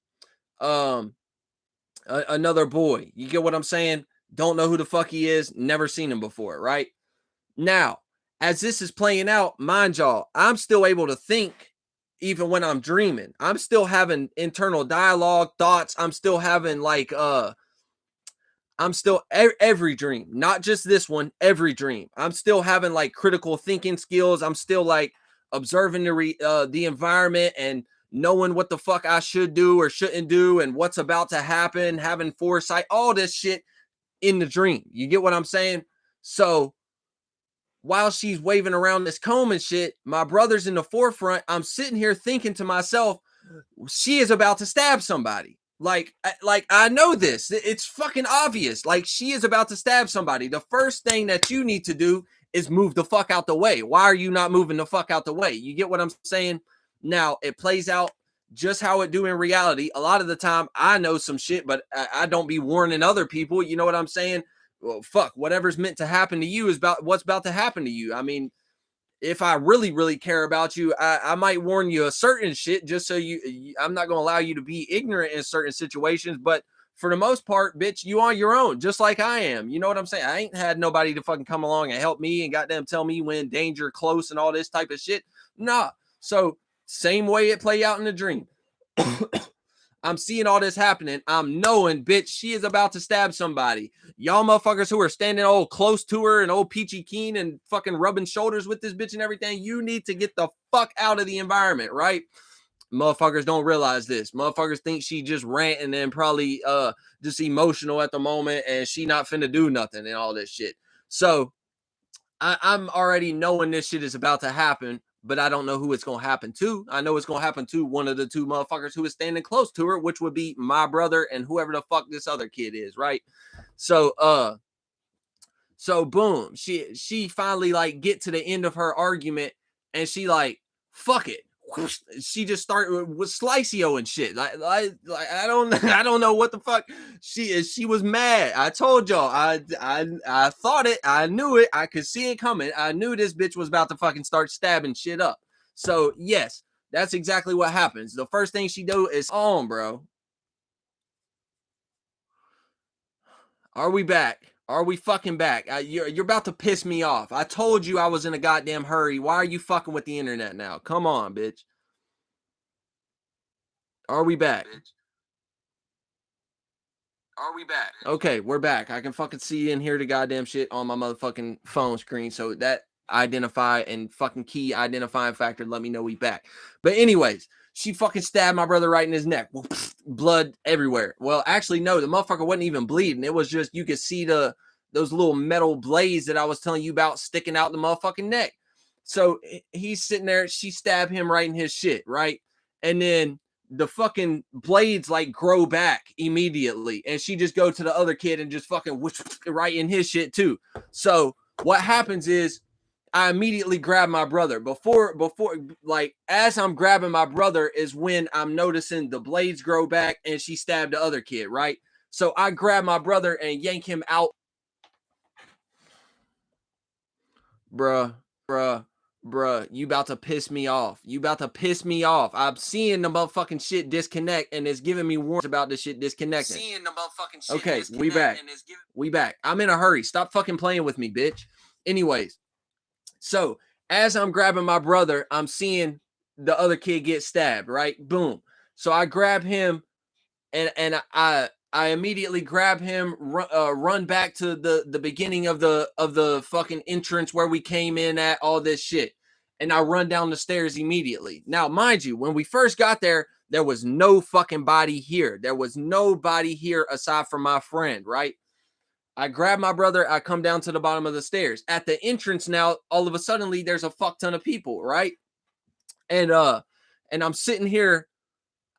Another boy. You get what I'm saying? Don't know who the fuck he is. Never seen him before, right? Now, as this is playing out, mind y'all, I'm still able to think even when I'm dreaming. I'm still having internal dialogue, thoughts. I'm still having like I'm still every dream, not just this one, every dream. I'm still having like critical thinking skills. I'm still like observing the environment and knowing what the fuck I should do or shouldn't do and what's about to happen, having foresight, all this shit in the dream. You get what I'm saying? So while she's waving around this comb and shit, my brother's in the forefront. I'm sitting here thinking to myself, she is about to stab somebody. Like I know this. It's fucking obvious. Like she is about to stab somebody. The first thing that you need to do is move the fuck out the way. Why are you not moving the fuck out the way? You get what I'm saying? Now, it plays out just how it do in reality. A lot of the time, I know some shit, but I don't be warning other people. You know what I'm saying? Well, fuck, whatever's meant to happen to you is about what's about to happen to you. I mean, if I really, really care about you, I might warn you a certain shit just so I'm not going to allow you to be ignorant in certain situations. But for the most part, bitch, you on your own, just like I am. You know what I'm saying? I ain't had nobody to fucking come along and help me and goddamn tell me when danger close and all this type of shit. Nah. So same way it play out in the dream. I'm seeing all this happening. I'm knowing, bitch, she is about to stab somebody. Y'all motherfuckers who are standing all close to her and old peachy keen and fucking rubbing shoulders with this bitch and everything, you need to get the fuck out of the environment, right? Motherfuckers don't realize this. Motherfuckers think she just ranting and probably just emotional at the moment and she not finna do nothing and all this shit. So I'm already knowing this shit is about to happen, but I don't know who it's going to happen to. I know it's going to happen to one of the two motherfuckers who is standing close to her, which would be my brother and whoever the fuck this other kid is, right? So boom, she finally like get to the end of her argument and she like, fuck it. She just started with Slicio and shit. Like I don't I don't know what the fuck she was mad. I told y'all I thought it, I knew it, I could see it coming. I knew this bitch was about to fucking start stabbing shit up. So yes, that's exactly what happens. The first thing she do is on, bro. Are we back? Are we fucking back? You're about to piss me off. I told you I was in a goddamn hurry. Why are you fucking with the internet now? Come on, bitch. Are we back? Are we back? Okay, we're back. I can fucking see and hear the goddamn shit on my motherfucking phone screen. So that identify and fucking key identifying factor let me know we back. But anyways, she fucking stabbed my brother right in his neck. Blood everywhere. Well, actually, no, the motherfucker wasn't even bleeding. It was just you could see those little metal blades that I was telling you about sticking out the motherfucking neck. So he's sitting there. She stabbed him right in his shit, right? And then the fucking blades like grow back immediately, and she just go to the other kid and just fucking whoosh, right in his shit too. So what happens is I immediately grab my brother. Before like as I'm grabbing my brother is when I'm noticing the blades grow back and she stabbed the other kid, right? So I grab my brother and yank him out. Bruh, you about to piss me off. You about to piss me off. I'm seeing the motherfucking shit disconnect and it's giving me warnings about this shit disconnecting. Seeing the motherfucking shit okay, we back. We back. I'm in a hurry. Stop fucking playing with me, bitch. Anyways, so as I'm grabbing my brother, I'm seeing the other kid get stabbed, right? Boom. So I grab him and I immediately grab him, run back to the beginning of the fucking entrance where we came in at, all this shit, and I run down the stairs immediately. Now, mind you, when we first got there, there was no fucking body here. There was nobody here aside from my friend, right? I grab my brother, I come down to the bottom of the stairs. At the entrance now, all of a sudden, there's a fuck ton of people, right? And I'm sitting here.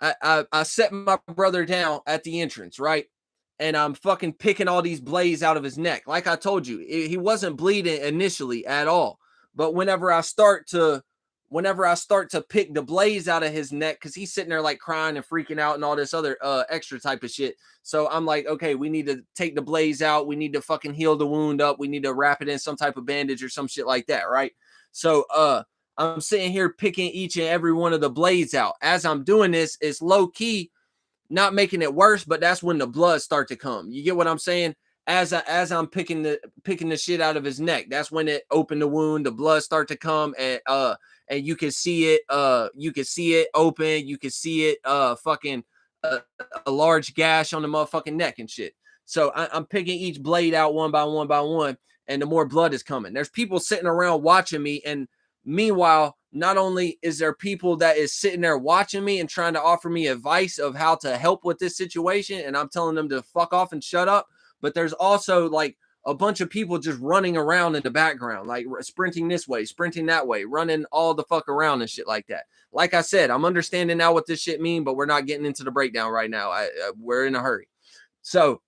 I set my brother down at the entrance, right? And I'm fucking picking all these blades out of his neck. Like I told you, he wasn't bleeding initially at all. But whenever I start to pick the blades out of his neck, because he's sitting there like crying and freaking out and all this other extra type of shit. So I'm like, okay, we need to take the blades out. We need to fucking heal the wound up. We need to wrap it in some type of bandage or some shit like that, right? So I'm sitting here picking each and every one of the blades out. As I'm doing this, it's low key, not making it worse, but that's when the blood start to come. You get what I'm saying? As I'm picking the shit out of his neck, that's when it opened the wound, the blood start to come, and you can see it, open, you can see it fucking a large gash on the motherfucking neck and shit. So I'm picking each blade out one by one, and the more blood is coming. There's people sitting around watching me, and meanwhile, not only is there people that is sitting there watching me and trying to offer me advice of how to help with this situation, and I'm telling them to fuck off and shut up, but there's also like a bunch of people just running around in the background, like sprinting this way, sprinting that way, running all the fuck around and shit like that. Like I said, I'm understanding now what this shit mean, but we're not getting into the breakdown right now. We're in a hurry. So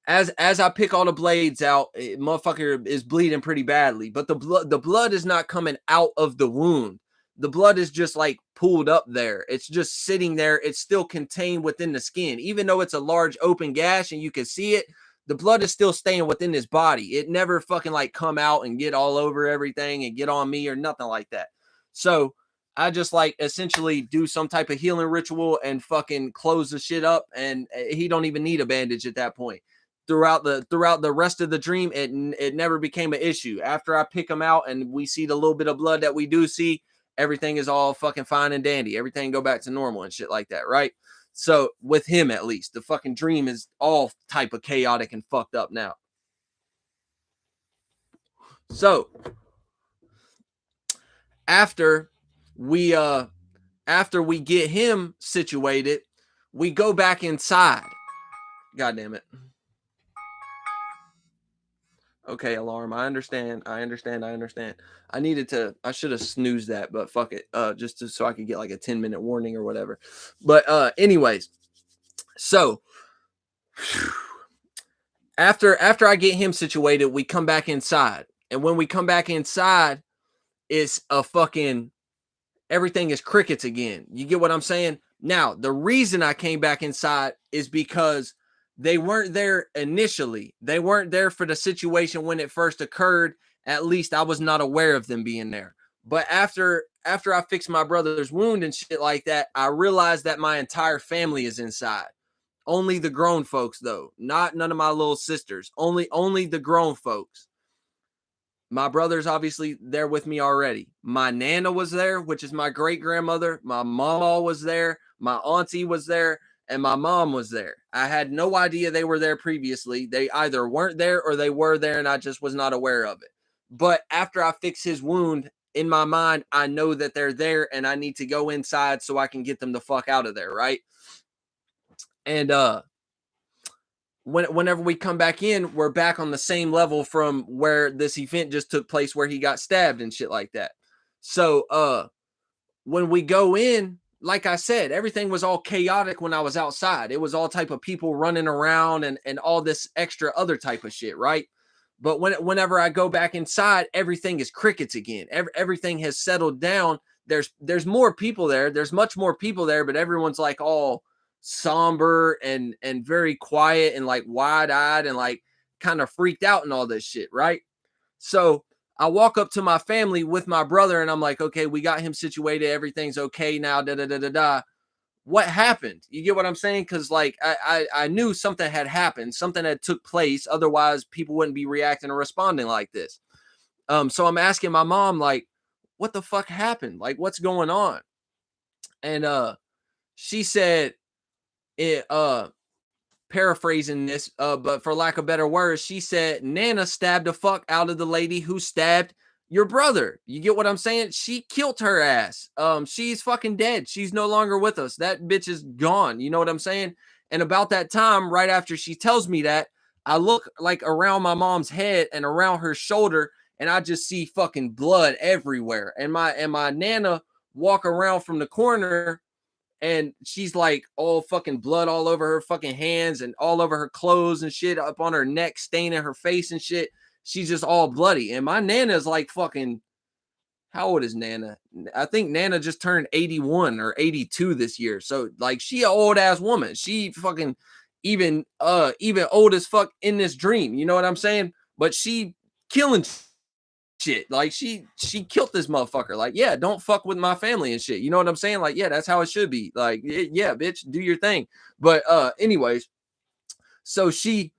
as I pick all the blades out, motherfucker is bleeding pretty badly, but the blood is not coming out of the wound. The blood is just like pulled up there. It's just sitting there. It's still contained within the skin, even though it's a large open gash and you can see it. The blood is still staying within his body. It never fucking like come out and get all over everything and get on me or nothing like that. So I just like essentially do some type of healing ritual and fucking close the shit up, and he don't even need a bandage at that point. Throughout the rest of the dream, it never became an issue. After I pick him out and we see the little bit of blood that we do see, everything is all fucking fine and dandy. Everything go back to normal and shit like that, right? So with him, at least, the fucking dream is all type of chaotic and fucked up now. So after we get him situated, we go back inside. God damn it. Okay, alarm. I understand. I should have snoozed that, but fuck it. So I could get like a 10-minute warning or whatever. But anyways, so after I get him situated, we come back inside. And when we come back inside, it's a fucking everything is crickets again. You get what I'm saying? Now, the reason I came back inside is because they weren't there initially. They weren't there for the situation when it first occurred. At least I was not aware of them being there. But after I fixed my brother's wound and shit like that, I realized that my entire family is inside. Only the grown folks though, not none of my little sisters. Only the grown folks. My brother's obviously there with me already. My Nana was there, which is my great grandmother. My mama was there. My auntie was there. And my mom was there. I had no idea they were there previously. They either weren't there or they were there and I just was not aware of it. But after I fix his wound, in my mind, I know that they're there and I need to go inside so I can get them the fuck out of there, right? And whenever we come back in, we're back on the same level from where this event just took place, where he got stabbed and shit like that. So when we go in, like I said, everything was all chaotic when I was outside. It was all type of people running around and all this extra other type of shit, right? But whenever I go back inside, everything is crickets again. Everything has settled down. There's more people there. There's much more people there, but everyone's like all somber and very quiet and like wide-eyed and like kind of freaked out and all this shit, right? So I walk up to my family with my brother and I'm like, okay, we got him situated. Everything's okay now. Da da da da da. What happened? You get what I'm saying? Because like I knew something had happened, something had took place. Otherwise, people wouldn't be reacting or responding like this. So I'm asking my mom, like, what the fuck happened? Like, what's going on? And she said, it paraphrasing this, but for lack of better words, she said Nana stabbed the fuck out of the lady who stabbed your brother. You get what I'm saying? She killed her ass. She's fucking dead. She's no longer with us. That bitch is gone. You know what I'm saying? And about that time, right after she tells me that, I look like around my mom's head and around her shoulder, and I just see fucking blood everywhere. And my Nana walk around from the corner, and she's like all fucking blood all over her fucking hands and all over her clothes and shit, up on her neck, staining her face and shit. She's just all bloody. And my Nana's like fucking, how old is Nana? I think Nana just turned 81 or 82 this year. So like she an old ass woman. She fucking even old as fuck in this dream. You know what I'm saying? But she killing shit. Like she killed this motherfucker. Like, yeah, don't fuck with my family and shit. You know what I'm saying? Like, yeah, that's how it should be. Like, yeah, bitch, do your thing. But anyways, so she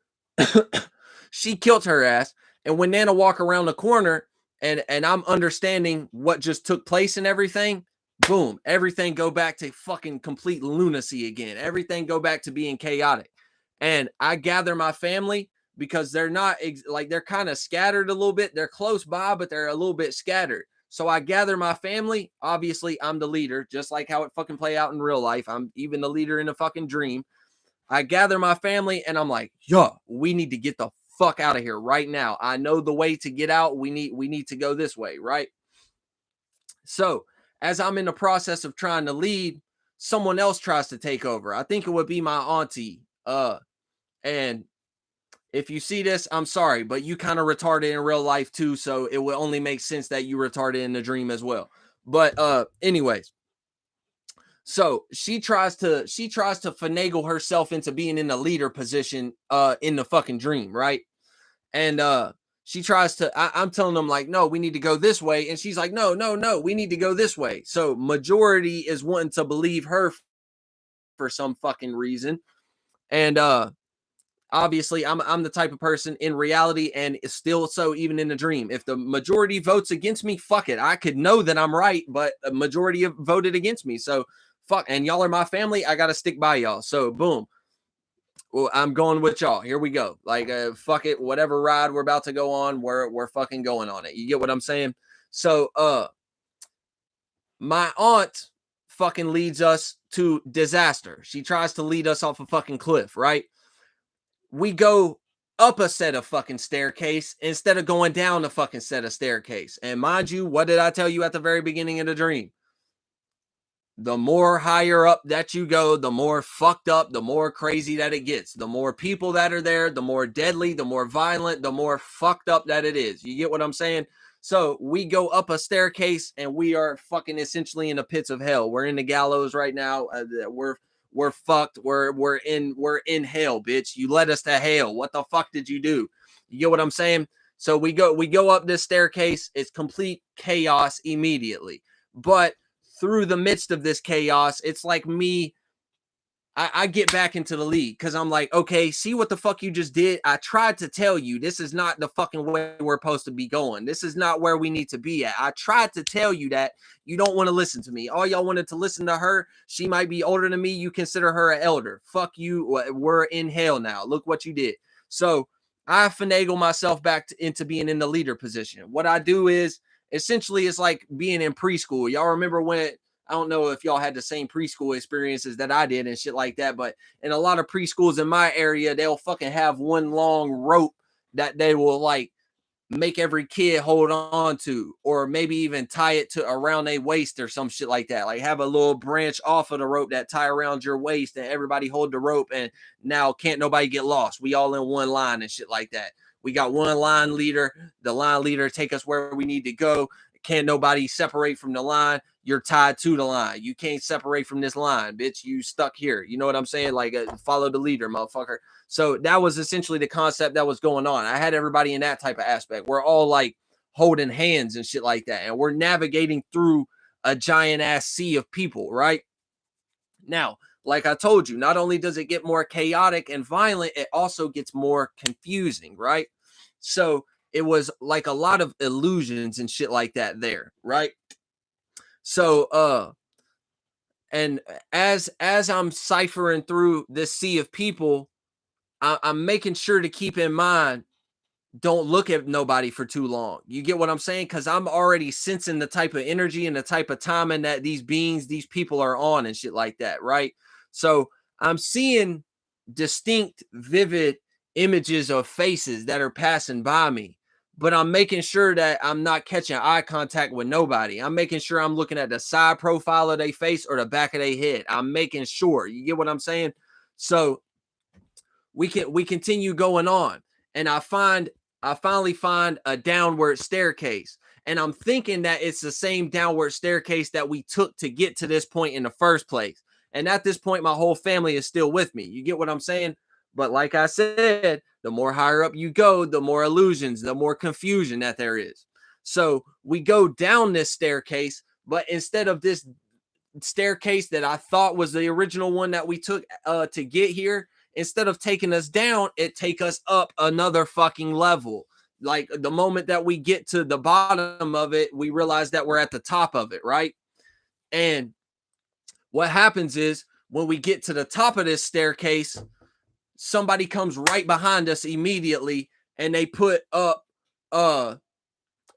she killed her ass. And when Nana walk around the corner and I'm understanding what just took place and everything, boom, everything go back to fucking complete lunacy again. Everything go back to being chaotic. And I gather my family, because they're not like, they're kind of scattered a little bit. They're close by, but they're a little bit scattered. So I gather my family. Obviously, I'm the leader, just like how it fucking play out in real life. I'm even the leader in a fucking dream. I gather my family and I'm like, yo, we need to get the fuck out of here right now. I know the way to get out. We need to go this way, right? So as I'm in the process of trying to lead, someone else tries to take over. I think it would be my auntie. And if you see this, I'm sorry, but you kind of retarded in real life too, so it would only make sense that you retarded in the dream as well. But anyways, so she tries to finagle herself into being in the leader position in the fucking dream, right? And she tries to I'm telling them like, no, we need to go this way, and she's like, no, we need to go this way. So majority is wanting to believe her for some fucking reason. And obviously I'm the type of person in reality, and it's still so even in the dream, if the majority votes against me, fuck it, I could know that I'm right, but a majority have voted against me, so fuck, and y'all are my family, I gotta stick by y'all. So boom, well, I'm going with y'all. Here we go. Like, fuck it, whatever ride we're about to go on, we're fucking going on it. You get what I'm saying? So, my aunt fucking leads us to disaster. She tries to lead us off a fucking cliff, right? We go up a set of fucking staircase instead of going down a fucking set of staircase. And mind you, what did I tell you at the very beginning of the dream? The more higher up that you go, the more fucked up, the more crazy that it gets. The more people that are there, the more deadly, the more violent, the more fucked up that it is. You get what I'm saying? So we go up a staircase and we are fucking essentially in the pits of hell. We're in the gallows right now. We're fucked. We're in hell, bitch. You led us to hell. What the fuck did you do? You get what I'm saying? So we go up this staircase. It's complete chaos immediately. But through the midst of this chaos, it's like me, I get back into the league because I'm like, okay, see what the fuck you just did? I tried to tell you this is not the fucking way we're supposed to be going. This is not where we need to be at. I tried to tell you that. You don't want to listen to me. All y'all wanted to listen to her. She might be older than me. You consider her an elder. Fuck you. We're in hell now. Look what you did. So I finagle myself back into being in the leader position. What I do is essentially it's like being in preschool. Y'all remember when I don't know if y'all had the same preschool experiences that I did and shit like that, but in a lot of preschools in my area, they'll fucking have one long rope that they will like make every kid hold on to, or maybe even tie it to around their waist or some shit like that. Like have a little branch off of the rope that tie around your waist and everybody hold the rope, and now can't nobody get lost. We all in one line and shit like that. We got one line leader. The line leader take us where we need to go. Can't nobody separate from the line. You're tied to the line. You can't separate from this line, bitch. You stuck here. You know what I'm saying? Like, follow the leader, motherfucker. So that was essentially the concept that was going on. I had everybody in that type of aspect. We're all like holding hands and shit like that. And we're navigating through a giant ass sea of people, right? Now, like I told you, not only does it get more chaotic and violent, it also gets more confusing, right? So it was like a lot of illusions and shit like that there, right? So and as I'm ciphering through this sea of people, I'm making sure to keep in mind, don't look at nobody for too long. You get what I'm saying? Because I'm already sensing the type of energy and the type of timing that these beings, these people are on and shit like that, right? So I'm seeing distinct, vivid images of faces that are passing by me, but I'm making sure that I'm not catching eye contact with nobody. I'm making sure I'm looking at the side profile of their face or the back of their head. I'm making sure. You get what I'm saying? So we continue going on, and I finally find a downward staircase, and I'm thinking that it's the same downward staircase that we took to get to this point in the first place. And at this point, my whole family is still with me. You get what I'm saying? But like I said, the more higher up you go, the more illusions, the more confusion that there is. So we go down this staircase, but instead of this staircase that I thought was the original one that we took to get here, instead of taking us down, it take us up another fucking level. Like the moment that we get to the bottom of it, we realize that we're at the top of it, right? And what happens is when we get to the top of this staircase, somebody comes right behind us immediately and they put up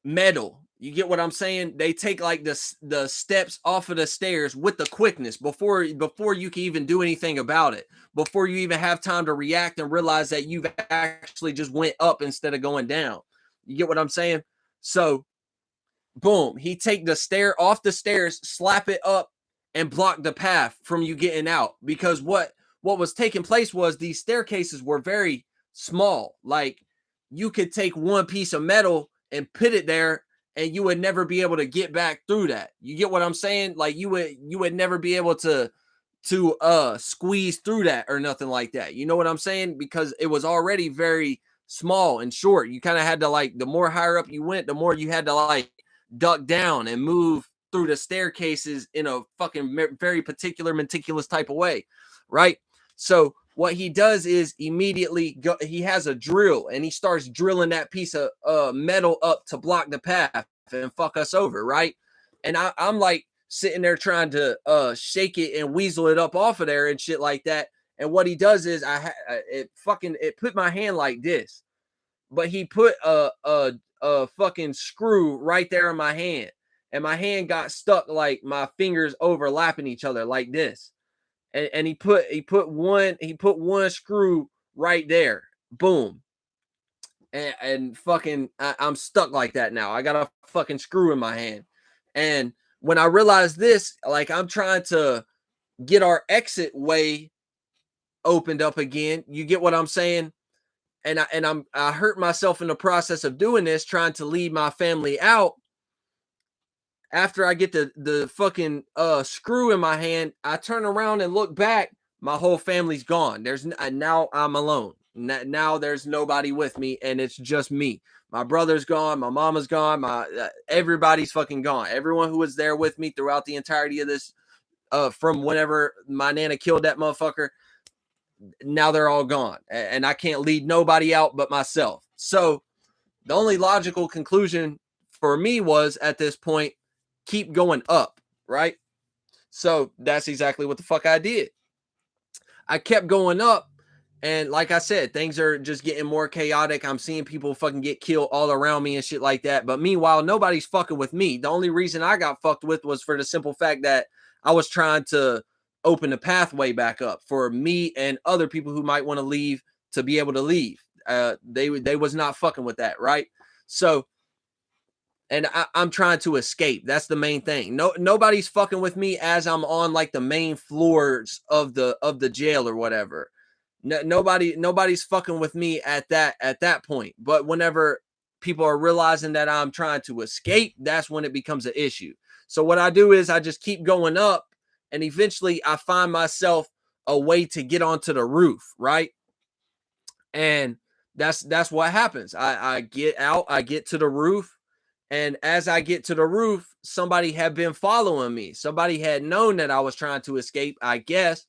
metal. You get what I'm saying? They take like the steps off of the stairs with the quickness before you can even do anything about it. Before you even have time to react and realize that you've actually just went up instead of going down. You get what I'm saying? So, boom, he take the stair off the stairs, slap it up, and block the path from you getting out. Because what was taking place was these staircases were very small. Like you could take one piece of metal and put it there and you would never be able to get back through that. You get what I'm saying? Like you would never be able to squeeze through that or nothing like that. You know what I'm saying? Because it was already very small and short. You kind of had to like, the more higher up you went, the more you had to like duck down and move through the staircases in a fucking very particular meticulous type of way, right? So what he does is immediately he has a drill and he starts drilling that piece of metal up to block the path and fuck us over, right? And I'm like sitting there trying to shake it and weasel it up off of there and shit like that. And what he does is it put my hand like this, but he put a fucking screw right there in my hand, and my hand got stuck like my fingers overlapping each other like this. And he put one screw right there. Boom. And fucking I'm stuck like that now. I got a fucking screw in my hand. And when I realized this, like I'm trying to get our exit way opened up again. You get what I'm saying? And I hurt myself in the process of doing this, trying to lead my family out. After I get the fucking screw in my hand, I turn around and look back. My whole family's gone. Now I'm alone. Now there's nobody with me, and it's just me. My brother's gone. My mama's gone. Everybody's fucking gone. Everyone who was there with me throughout the entirety of this, from whenever my nana killed that motherfucker, now they're all gone, and I can't lead nobody out but myself. So the only logical conclusion for me was at this point, keep going up, right? So that's exactly what the fuck I did. I kept going up, and like I said, things are just getting more chaotic. I'm seeing people fucking get killed all around me and shit like that. But meanwhile, nobody's fucking with me. The only reason I got fucked with was for the simple fact that I was trying to open the pathway back up for me and other people who might want to leave to be able to leave. They was not fucking with that, right? So, and I'm trying to escape. That's the main thing. Nobody's fucking with me as I'm on like the main floors of the jail or whatever. Nobody's fucking with me at that point. But whenever people are realizing that I'm trying to escape, that's when it becomes an issue. So what I do is I just keep going up, and eventually I find myself a way to get onto the roof, right? And that's what happens. I get out, I get to the roof, and as I get to the roof, somebody had been following me. Somebody had known that I was trying to escape, I guess.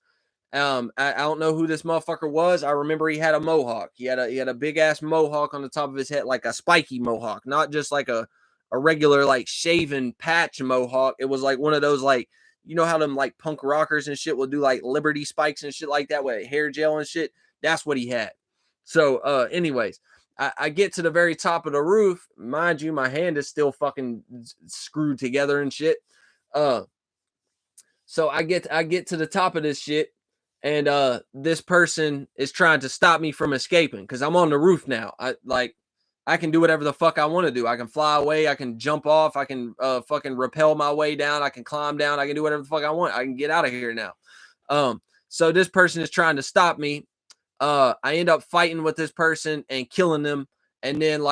I don't know who this motherfucker was. I remember he had a mohawk. He had a big ass mohawk on the top of his head, like a spiky mohawk, not just like a regular like shaven patch mohawk. It was like one of those, like, you know how them like punk rockers and shit will do like Liberty spikes and shit like that with hair gel and shit. That's what he had. So anyways, I get to the very top of the roof. Mind you, my hand is still fucking screwed together and shit. So I get to the top of this shit, and this person is trying to stop me from escaping because I'm on the roof now. I can do whatever the fuck I want to do. I can fly away, I can jump off, I can fucking rappel my way down, I can climb down, I can do whatever the fuck I want. I can get out of here now. So this person is trying to stop me. I end up fighting with this person and killing them, and then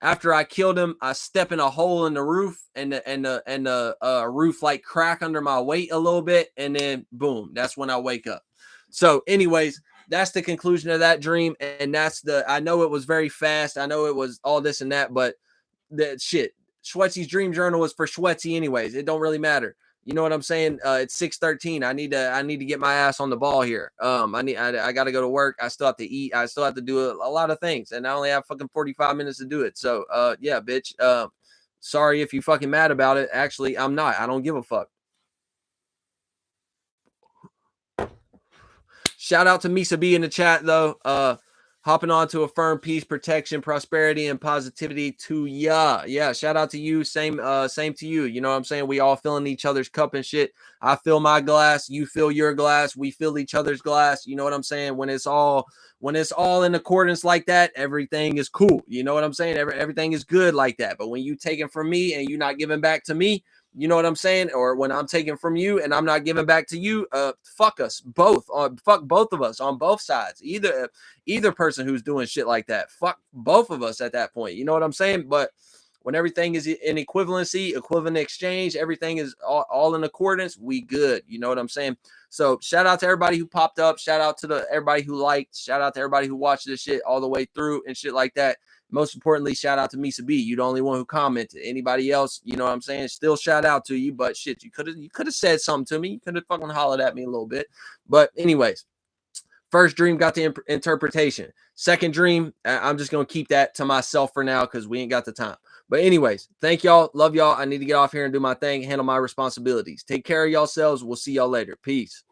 after I killed him, I step in a hole in the roof, and the roof like crack under my weight a little bit, and then boom, that's when I wake up. So anyways, that's the conclusion of that dream, and I know it was very fast, I know it was all this and that, but the shit, Schwetzie's dream journal is for Schwetzie anyways. It don't really matter. You know what I'm saying? It's 6:13. I need to get my ass on the ball here. I got to go to work. I still have to eat. I still have to do a lot of things, and I only have fucking 45 minutes to do it. So, yeah, bitch. Sorry if you fucking mad about it. Actually, I'm not. I don't give a fuck. Shout out to Misa B in the chat though. Hopping on to affirm peace, protection, prosperity, and positivity to ya. Yeah, shout out to you. Same to you. You know what I'm saying? We all filling each other's cup and shit. I fill my glass, you fill your glass, we fill each other's glass. You know what I'm saying? When it's all in accordance like that, everything is cool. You know what I'm saying? Everything is good like that. But when you taking from me and you not giving back to me, you know what I'm saying? Or when I'm taking from you and I'm not giving back to you, fuck us both, fuck both of us on both sides. Either person who's doing shit like that, fuck both of us at that point. You know what I'm saying? But when everything is in equivalency, equivalent exchange, everything is all in accordance, we good. You know what I'm saying? So shout out to everybody who popped up. Shout out to everybody who liked. Shout out to everybody who watched this shit all the way through and shit like that. Most importantly, shout out to Misa B. You the only one who commented. Anybody else, you know what I'm saying? Still shout out to you, but shit, you could have said something to me. You could have fucking hollered at me a little bit. But anyways, first dream got the interpretation. Second dream, I'm just going to keep that to myself for now because we ain't got the time. But anyways, thank y'all. Love y'all. I need to get off here and do my thing, handle my responsibilities. Take care of yourselves. We'll see y'all later. Peace.